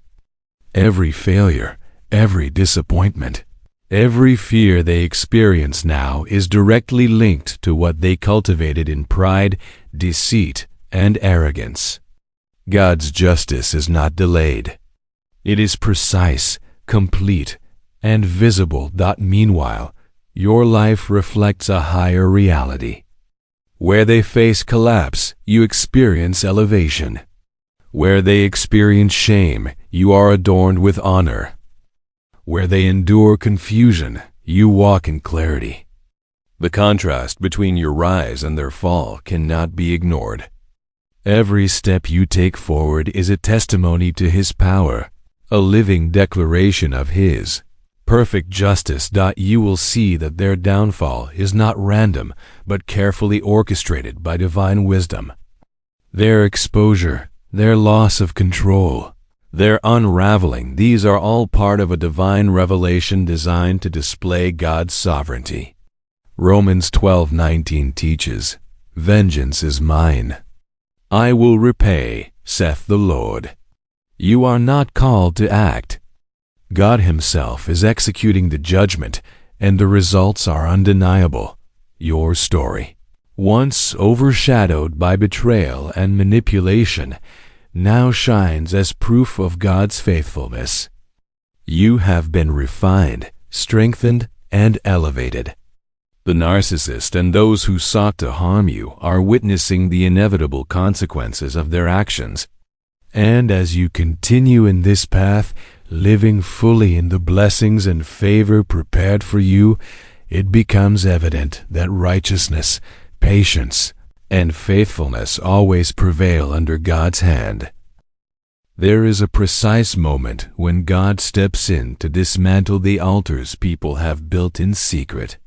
Every failure, every disappointment, every fear they experience now is directly linked to what they cultivated in pride, deceit, and arrogance. God's justice is not delayed. It is precise, complete, and visible. Meanwhile, your life reflects a higher reality. Where they face collapse, you experience elevation. Where they experience shame, you are adorned with honor. Where they endure confusion, you walk in clarity. The contrast between your rise and their fall cannot be ignored. Every step you take forward is a testimony to His power, a living declaration of His perfect justice. You will see that their downfall is not random, but carefully orchestrated by divine wisdom. Their exposure, their loss of control, their unraveling, these are all part of a divine revelation designed to display God's sovereignty. Romans 12:19 teaches, "Vengeance is mine. I will repay, saith the Lord." You are not called to act. God Himself is executing the judgment, and the results are undeniable. Your story, once overshadowed by betrayal and manipulation, now shines as proof of God's faithfulness. You have been refined, strengthened, and elevated. The narcissist and those who sought to harm you are witnessing the inevitable consequences of their actions. And as you continue in this path, living fully in the blessings and favor prepared for you, it becomes evident that righteousness, patience, and faithfulness always prevail under God's hand. There is a precise moment when God steps in to dismantle the altars people have built in secret.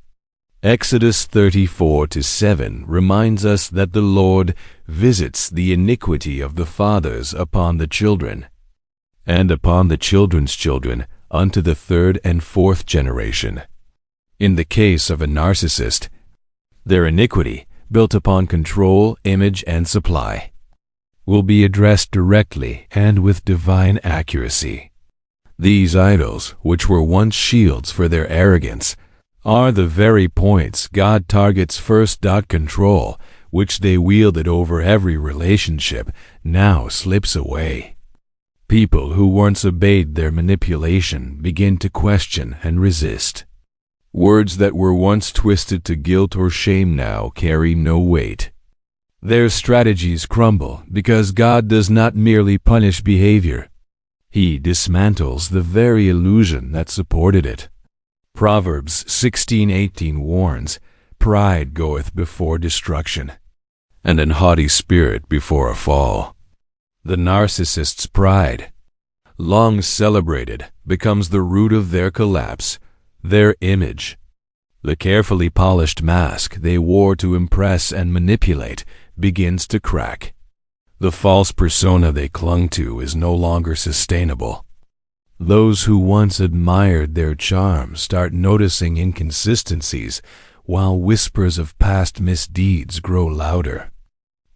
Exodus 34:7 reminds us that the Lord visits the iniquity of the fathers upon the children, and upon the children's children unto the third and fourth generation. In the case of a narcissist, their iniquity, built upon control, image, and supply, will be addressed directly and with divine accuracy. These idols, which were once shields for their arrogance, are the very points God targets first. Control, which they wielded over every relationship, now slips away. People who once obeyed their manipulation begin to question and resist. Words that were once twisted to guilt or shame now carry no weight. Their strategies crumble because God does not merely punish behavior. He dismantles the very illusion that supported it. Proverbs 16:18 warns, "Pride goeth before destruction, and an haughty spirit before a fall." The narcissist's pride, long celebrated, becomes the root of their collapse. Their image, the carefully polished mask they wore to impress and manipulate, begins to crack. The false persona they clung to is no longer sustainable. Those who once admired their charm start noticing inconsistencies, while whispers of past misdeeds grow louder.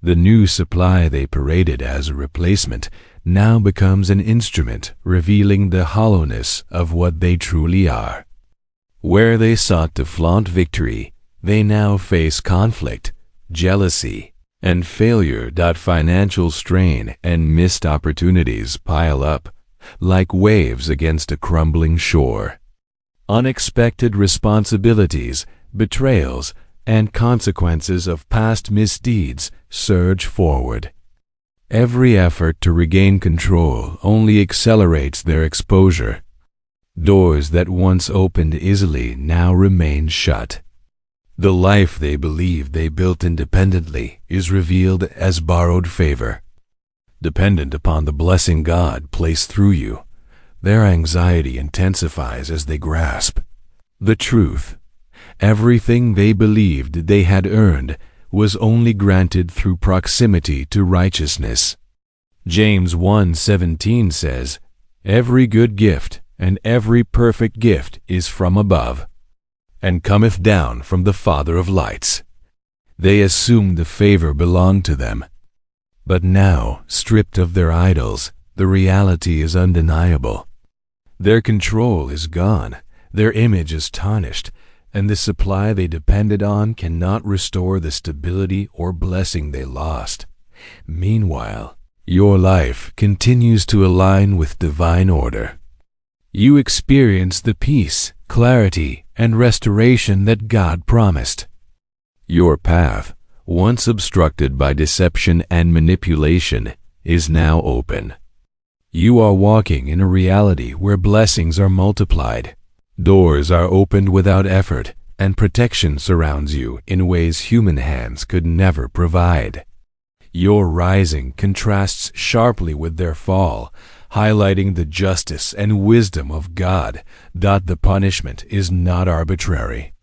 The new supply they paraded as a replacement now becomes an instrument revealing the hollowness of what they truly are. Where they sought to flaunt victory, they now face conflict, jealousy, and failure. Financial strain and missed opportunities pile up like waves against a crumbling shore. Unexpected responsibilities, betrayals, and consequences of past misdeeds surge forward. Every effort to regain control only accelerates their exposure. Doors that once opened easily now remain shut. The life they believed they built independently is revealed as borrowed favor. Dependent upon the blessing God placed through you, their anxiety intensifies as they grasp the truth. Everything they believed they had earned was only granted through proximity to righteousness. James 1:17 says, "Every good gift and every perfect gift is from above, and cometh down from the Father of lights." They assumed the favor belonged to them. But now, stripped of their idols, the reality is undeniable. Their control is gone, their image is tarnished, and the supply they depended on cannot restore the stability or blessing they lost. Meanwhile, your life continues to align with divine order. You experience the peace, clarity, and restoration that God promised. Your path, once obstructed by deception and manipulation, is now open. You are walking in a reality where blessings are multiplied, doors are opened without effort, and protection surrounds you in ways human hands could never provide. Your rising contrasts sharply with their fall, highlighting the justice and wisdom of God. The punishment is not arbitrary.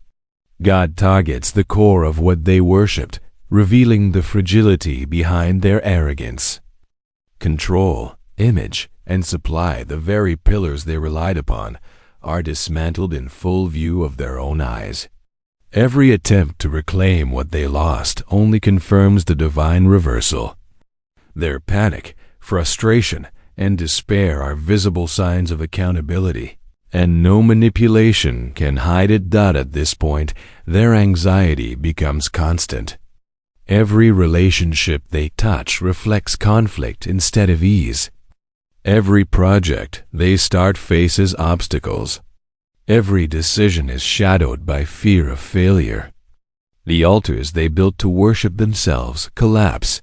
God targets the core of what they worshipped, revealing the fragility behind their arrogance. Control, image, and supply, the very pillars they relied upon, are dismantled in full view of their own eyes. Every attempt to reclaim what they lost only confirms the divine reversal. Their panic, frustration, and despair are visible signs of accountability, and no manipulation can hide it. At this point, their anxiety becomes constant. Every relationship they touch reflects conflict instead of ease. Every project they start faces obstacles. Every decision is shadowed by fear of failure. The altars they built to worship themselves collapse,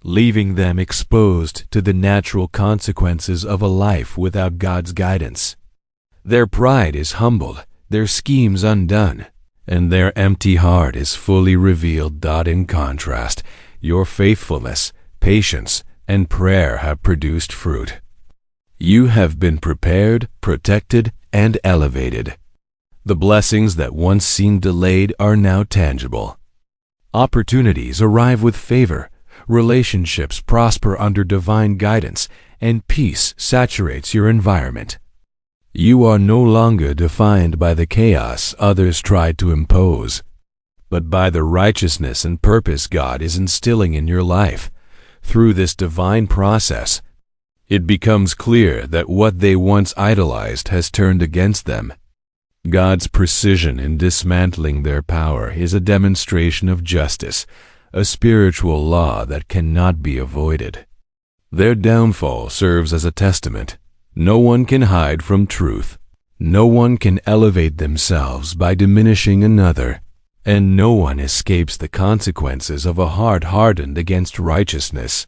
leaving them exposed to the natural consequences of a life without God's guidance. Their pride is humbled, their schemes undone, and their empty heart is fully revealed. In contrast, your faithfulness, patience, and prayer have produced fruit. You have been prepared, protected, and elevated. The blessings that once seemed delayed are now tangible. Opportunities arrive with favor, relationships prosper under divine guidance, and peace saturates your environment. You are no longer defined by the chaos others tried to impose, but by the righteousness and purpose God is instilling in your life. Through this divine process, it becomes clear that what they once idolized has turned against them. God's precision in dismantling their power is a demonstration of justice, a spiritual law that cannot be avoided. Their downfall serves as a testament. No one can hide from truth. No one can elevate themselves by diminishing another, and no one escapes the consequences of a heart hardened against righteousness.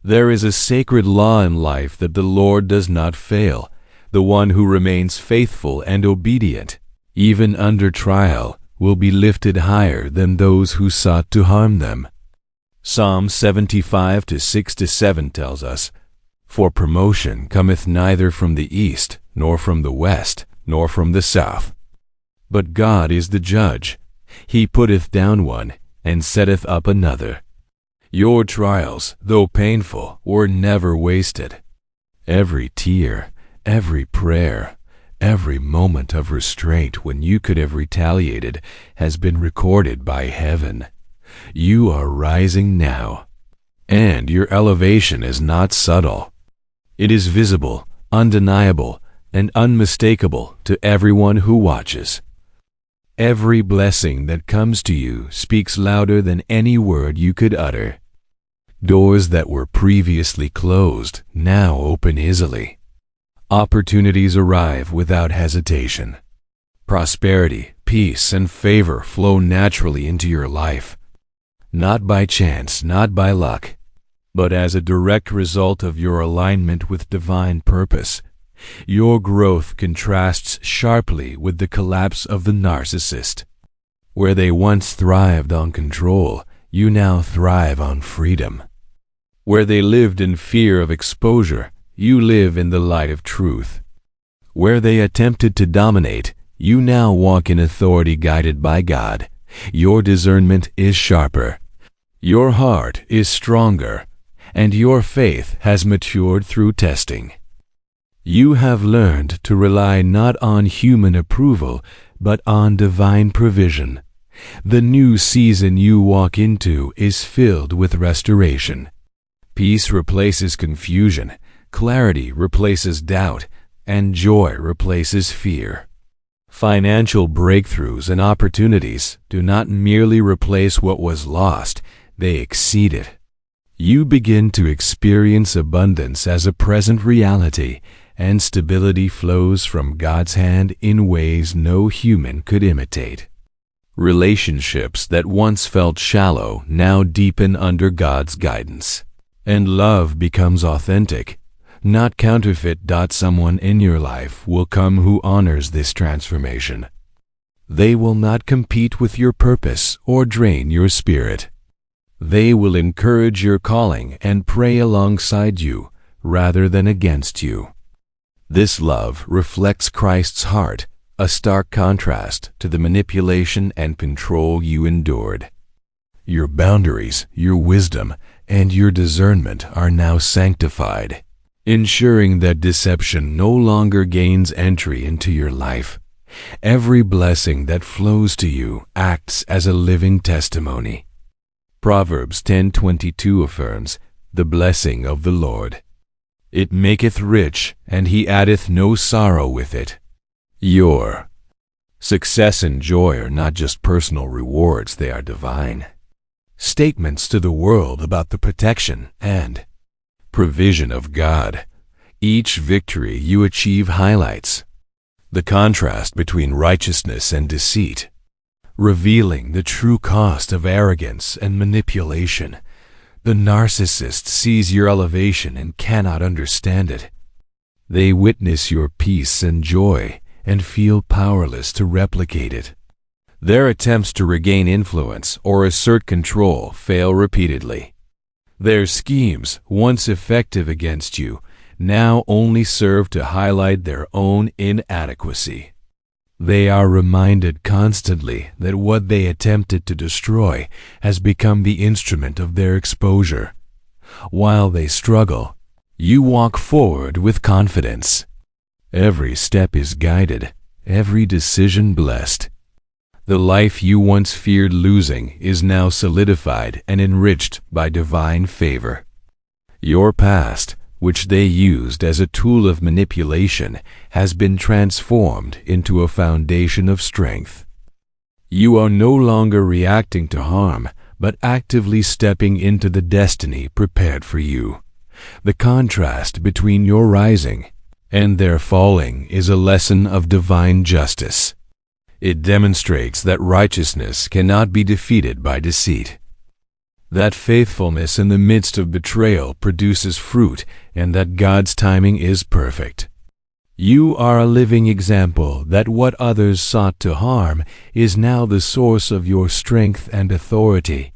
There is a sacred law in life that the Lord does not fail. The one who remains faithful and obedient, even under trial, will be lifted higher than those who sought to harm them. Psalm 75:6-7 tells us, "For promotion cometh neither from the east, nor from the west, nor from the south. But God is the judge. He putteth down one, and setteth up another." Your trials, though painful, were never wasted. Every tear, every prayer, every moment of restraint when you could have retaliated has been recorded by heaven. You are rising now, and your elevation is not subtle. It is visible, undeniable, and unmistakable to everyone who watches. Every blessing that comes to you speaks louder than any word you could utter. Doors that were previously closed now open easily. Opportunities arrive without hesitation. Prosperity, peace, and favor flow naturally into your life. Not by chance, not by luck, but as a direct result of your alignment with divine purpose. Your growth contrasts sharply with the collapse of the narcissist. Where they once thrived on control, you now thrive on freedom. Where they lived in fear of exposure, you live in the light of truth. Where they attempted to dominate, you now walk in authority guided by God. Your discernment is sharper. Your heart is stronger, and your faith has matured through testing. You have learned to rely not on human approval, but on divine provision. The new season you walk into is filled with restoration. Peace replaces confusion, clarity replaces doubt, and joy replaces fear. Financial breakthroughs and opportunities do not merely replace what was lost, they exceed it. You begin to experience abundance as a present reality, and stability flows from God's hand in ways no human could imitate. Relationships that once felt shallow now deepen under God's guidance, and love becomes authentic, not counterfeit. Someone in your life will come who honors this transformation. They will not compete with your purpose or drain your spirit. They will encourage your calling and pray alongside you rather than against you. This love reflects Christ's heart, a stark contrast to the manipulation and control you endured. Your boundaries, your wisdom, and your discernment are now sanctified, ensuring that deception no longer gains entry into your life. Every blessing that flows to you acts as a living testimony. Proverbs 10:22 affirms, "The blessing of the Lord, it maketh rich, and he addeth no sorrow with it." Your success and joy are not just personal rewards, they are divine statements to the world about the protection and provision of God. Each victory you achieve highlights the contrast between righteousness and deceit, revealing the true cost of arrogance and manipulation. The narcissist sees your elevation and cannot understand it. They witness your peace and joy and feel powerless to replicate it. Their attempts to regain influence or assert control fail repeatedly. Their schemes, once effective against you, now only serve to highlight their own inadequacy. They are reminded constantly that what they attempted to destroy has become the instrument of their exposure. While they struggle, you walk forward with confidence. Every step is guided, every decision blessed. The life you once feared losing is now solidified and enriched by divine favor. Your past, which they used as a tool of manipulation, has been transformed into a foundation of strength. You are no longer reacting to harm, but actively stepping into the destiny prepared for you. The contrast between your rising and their falling is a lesson of divine justice. It demonstrates that righteousness cannot be defeated by deceit, that faithfulness in the midst of betrayal produces fruit, and that God's timing is perfect. You are a living example that what others sought to harm is now the source of your strength and authority.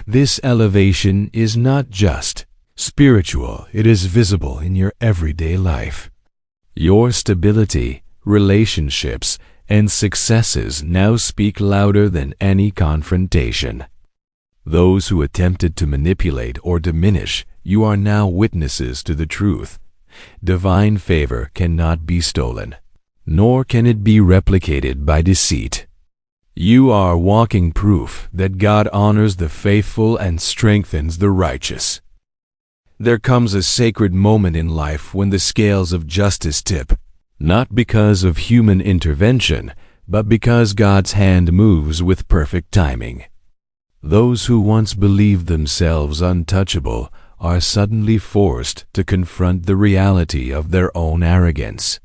This elevation is not just spiritual, it is visible in your everyday life. Your stability, relationships, and successes now speak louder than any confrontation. Those who attempted to manipulate or diminish you are now witnesses to the truth. Divine favor cannot be stolen, nor can it be replicated by deceit. You are walking proof that God honors the faithful and strengthens the righteous. There comes a sacred moment in life when the scales of justice tip, not because of human intervention, but because God's hand moves with perfect timing. Those who once believed themselves untouchable are suddenly forced to confront the reality of their own arrogance.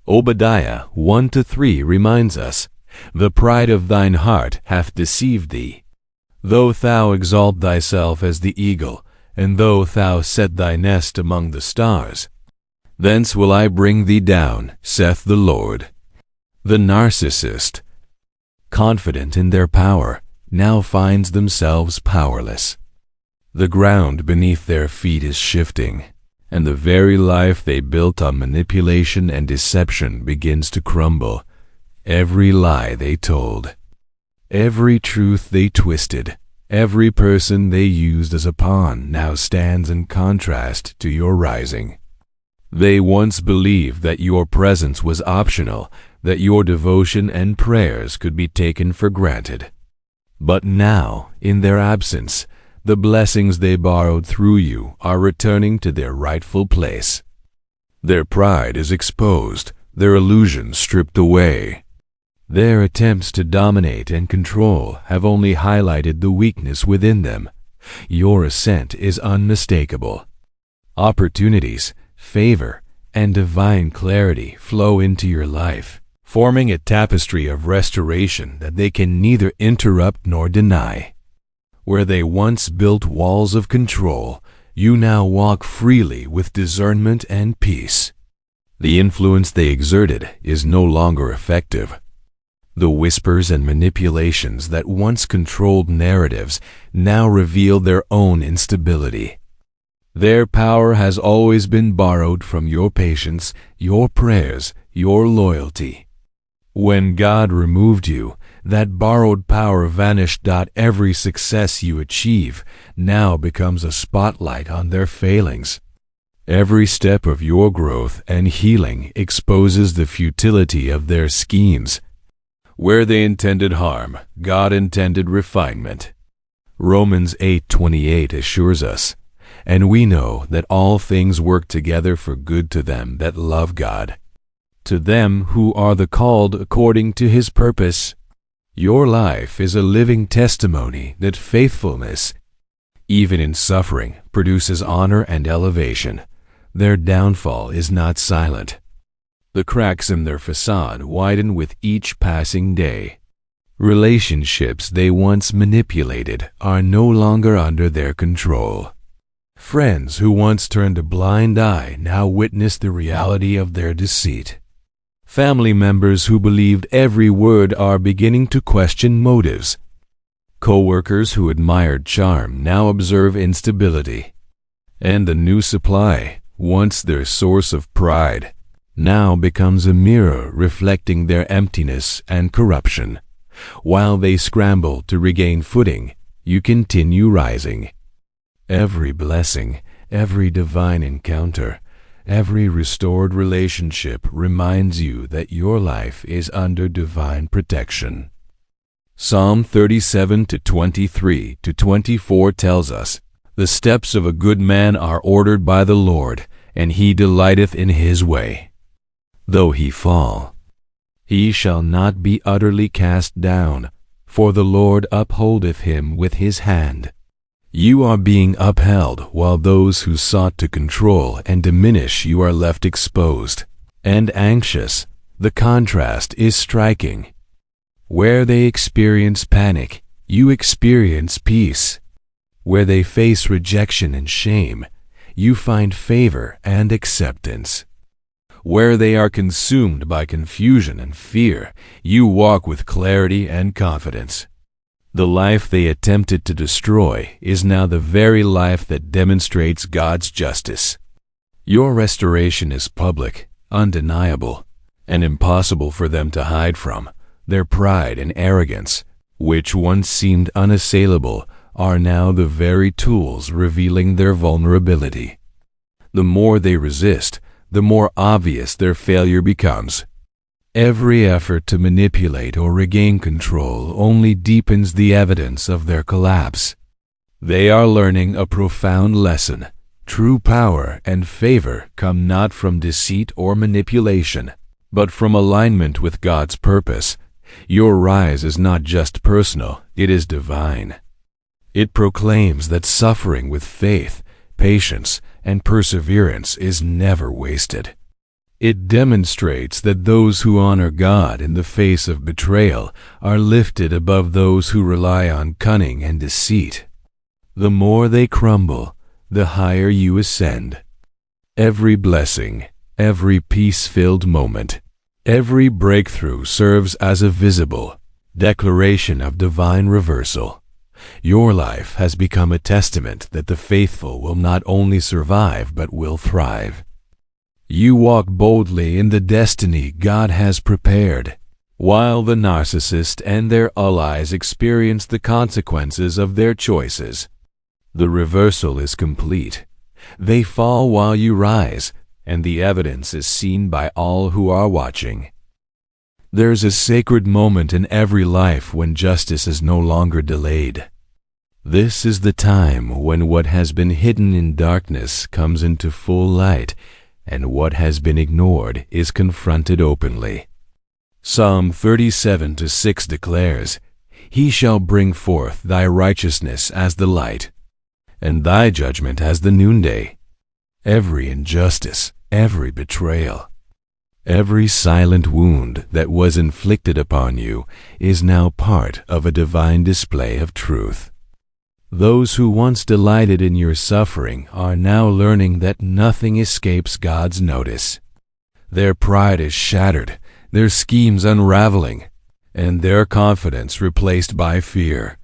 Obadiah 1-3 reminds us, "The pride of thine heart hath deceived thee. Though thou exalt thyself as the eagle, and though thou set thy nest among the stars, thence will I bring thee down, saith the Lord." The narcissist, confident in their power, now finds themselves powerless. The ground beneath their feet is shifting, and the very life they built on manipulation and deception begins to crumble. Every lie they told, every truth they twisted, every person they used as a pawn now stands in contrast to your rising. They once believed that your presence was optional, that your devotion and prayers could be taken for granted. But now, in their absence, the blessings they borrowed through you are returning to their rightful place. Their pride is exposed, their illusions stripped away. Their attempts to dominate and control have only highlighted the weakness within them. Your ascent is unmistakable. Opportunities, favor, and divine clarity flow into your life, forming a tapestry of restoration that they can neither interrupt nor deny. Where they once built walls of control, you now walk freely with discernment and peace. The influence they exerted is no longer effective. The whispers and manipulations that once controlled narratives now reveal their own instability. Their power has always been borrowed from your patience, your prayers, your loyalty. When God removed you, that borrowed power vanished. Every success you achieve now becomes a spotlight on their failings. Every step of your growth and healing exposes the futility of their schemes. Where they intended harm, God intended refinement. Romans 8:28 assures us, "And we know that all things work together for good to them that love God, to them who are the called according to His purpose." Your life is a living testimony that faithfulness, even in suffering, produces honor and elevation. Their downfall is not silent. The cracks in their facade widen with each passing day. Relationships they once manipulated are no longer under their control. Friends who once turned a blind eye now witness the reality of their deceit. Family members who believed every word are beginning to question motives. Co-workers who admired charm now observe instability. And the new supply, once their source of pride, now becomes a mirror reflecting their emptiness and corruption. While they scramble to regain footing, you continue rising. Every blessing, every divine encounter, every restored relationship reminds you that your life is under divine protection. Psalm 37:23-24 tells us, "The steps of a good man are ordered by the Lord, and He delighteth in his way. Though he fall, he shall not be utterly cast down, for the Lord upholdeth him with His hand." You are being upheld while those who sought to control and diminish you are left exposed and anxious. The contrast is striking. Where they experience panic, you experience peace. Where they face rejection and shame, you find favor and acceptance. Where they are consumed by confusion and fear, you walk with clarity and confidence. The life they attempted to destroy is now the very life that demonstrates God's justice. Your restoration is public, undeniable, and impossible for them to hide from. Their pride and arrogance, which once seemed unassailable, are now the very tools revealing their vulnerability. The more they resist, the more obvious their failure becomes. Every effort to manipulate or regain control only deepens the evidence of their collapse. They are learning a profound lesson. True power and favor come not from deceit or manipulation, but from alignment with God's purpose. Your rise is not just personal, it is divine. It proclaims that suffering with faith, patience, and perseverance is never wasted. It demonstrates that those who honor God in the face of betrayal are lifted above those who rely on cunning and deceit. The more they crumble, the higher you ascend. Every blessing, every peace-filled moment, every breakthrough serves as a visible declaration of divine reversal. Your life has become a testament that the faithful will not only survive but will thrive. You walk boldly in the destiny God has prepared, while the narcissist and their allies experience the consequences of their choices. The reversal is complete. They fall while you rise, and the evidence is seen by all who are watching. There's a sacred moment in every life when justice is no longer delayed. This is the time when what has been hidden in darkness comes into full light, and what has been ignored is confronted openly. Psalm 37:6 declares, "He shall bring forth thy righteousness as the light, and thy judgment as the noonday." Every injustice, every betrayal, every silent wound that was inflicted upon you is now part of a divine display of truth. Those who once delighted in your suffering are now learning that nothing escapes God's notice. Their pride is shattered, their schemes unraveling, and their confidence replaced by fear.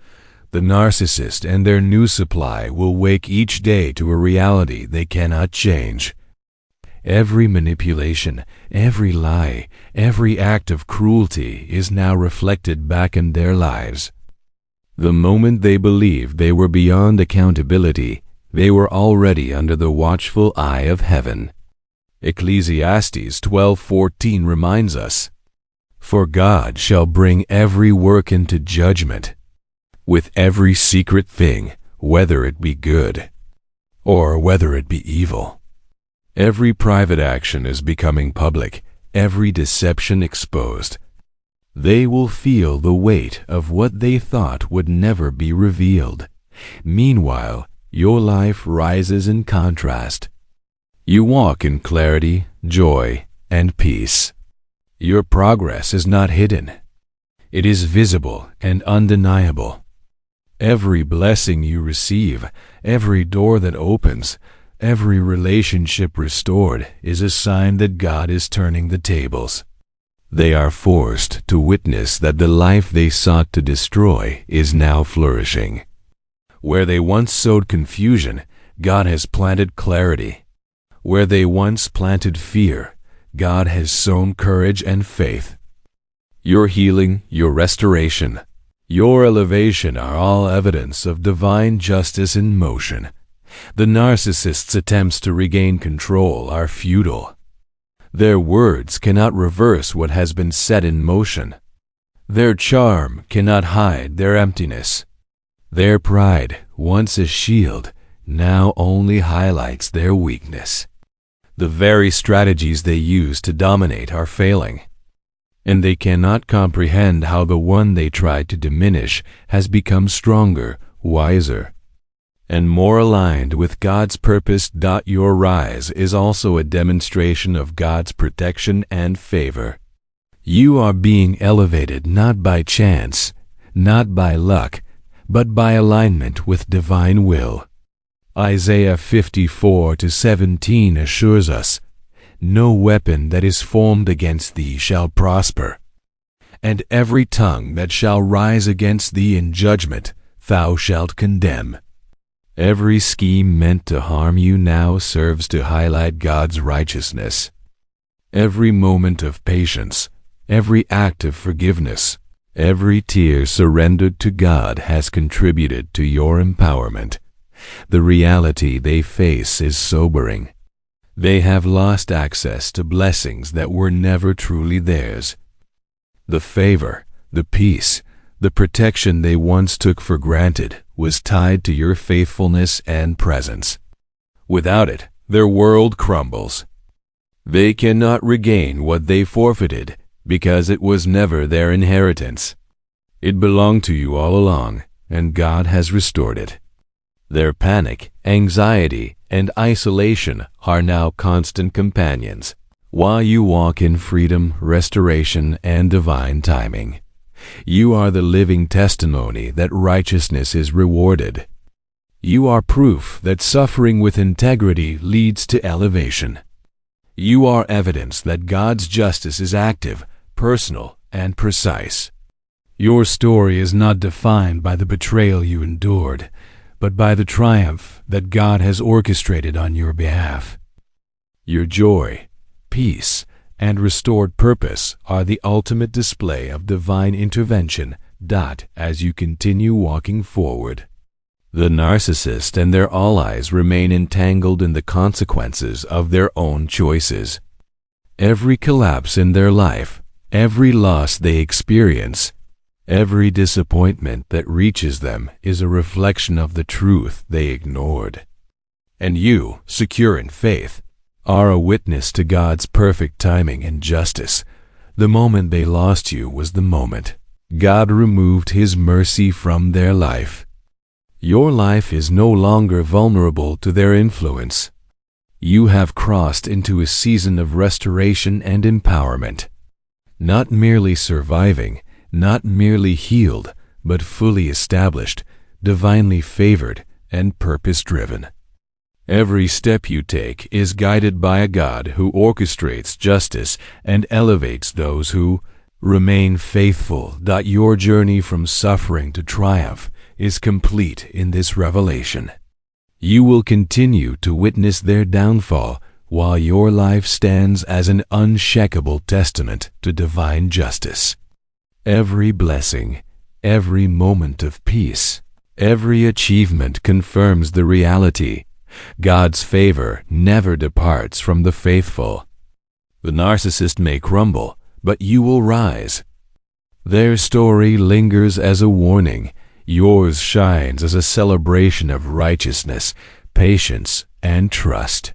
The narcissist and their new supply will wake each day to a reality they cannot change. Every manipulation, every lie, every act of cruelty is now reflected back in their lives. The moment they believed they were beyond accountability, they were already under the watchful eye of heaven. Ecclesiastes 12:14 reminds us, "For God shall bring every work into judgment, with every secret thing, whether it be good, or whether it be evil." Every private action is becoming public, every deception exposed. They will feel the weight of what they thought would never be revealed. Meanwhile, your life rises in contrast. You walk in clarity, joy, and peace. Your progress is not hidden. It is visible and undeniable. Every blessing you receive, every door that opens, every relationship restored is a sign that God is turning the tables. They are forced to witness that the life they sought to destroy is now flourishing. Where they once sowed confusion, God has planted clarity. Where they once planted fear, God has sown courage and faith. Your healing, your restoration, your elevation are all evidence of divine justice in motion. The narcissist's attempts to regain control are futile. Their words cannot reverse what has been set in motion. Their charm cannot hide their emptiness. Their pride, once a shield, now only highlights their weakness. The very strategies they use to dominate are failing, and they cannot comprehend how the one they tried to diminish has become stronger, wiser, and more aligned with God's purpose. Your rise is also a demonstration of God's protection and favor. You are being elevated not by chance, not by luck, but by alignment with divine will. Isaiah 54:17 assures us, "No weapon that is formed against thee shall prosper, and every tongue that shall rise against thee in judgment thou shalt condemn." Every scheme meant to harm you now serves to highlight God's righteousness. Every moment of patience, every act of forgiveness, every tear surrendered to God has contributed to your empowerment. The reality they face is sobering. They have lost access to blessings that were never truly theirs. The favor, the peace, the protection they once took for granted was tied to your faithfulness and presence. Without it, their world crumbles. They cannot regain what they forfeited because it was never their inheritance. It belonged to you all along, and God has restored it. Their panic, anxiety, and isolation are now constant companions, while you walk in freedom, restoration, and divine timing. You are the living testimony that righteousness is rewarded. You are proof that suffering with integrity leads to elevation. You are evidence that God's justice is active, personal, and precise. Your story is not defined by the betrayal you endured, but by the triumph that God has orchestrated on your behalf. Your joy, peace, and restored purpose are the ultimate display of divine intervention. As you continue walking forward, the narcissist and their allies remain entangled in the consequences of their own choices. Every collapse in their life, every loss they experience, every disappointment that reaches them is a reflection of the truth they ignored. And you, secure in faith, are a witness to God's perfect timing and justice. The moment they lost you was the moment God removed His mercy from their life. Your life is no longer vulnerable to their influence. You have crossed into a season of restoration and empowerment. Not merely surviving, not merely healed, but fully established, divinely favored, and purpose-driven. Every step you take is guided by a God who orchestrates justice and elevates those who remain faithful. Your journey from suffering to triumph is complete in this revelation. You will continue to witness their downfall while your life stands as an unshakable testament to divine justice. Every blessing, every moment of peace, every achievement confirms the reality: God's favor never departs from the faithful. The narcissist may crumble, but you will rise. Their story lingers as a warning. Yours shines as a celebration of righteousness, patience, and trust.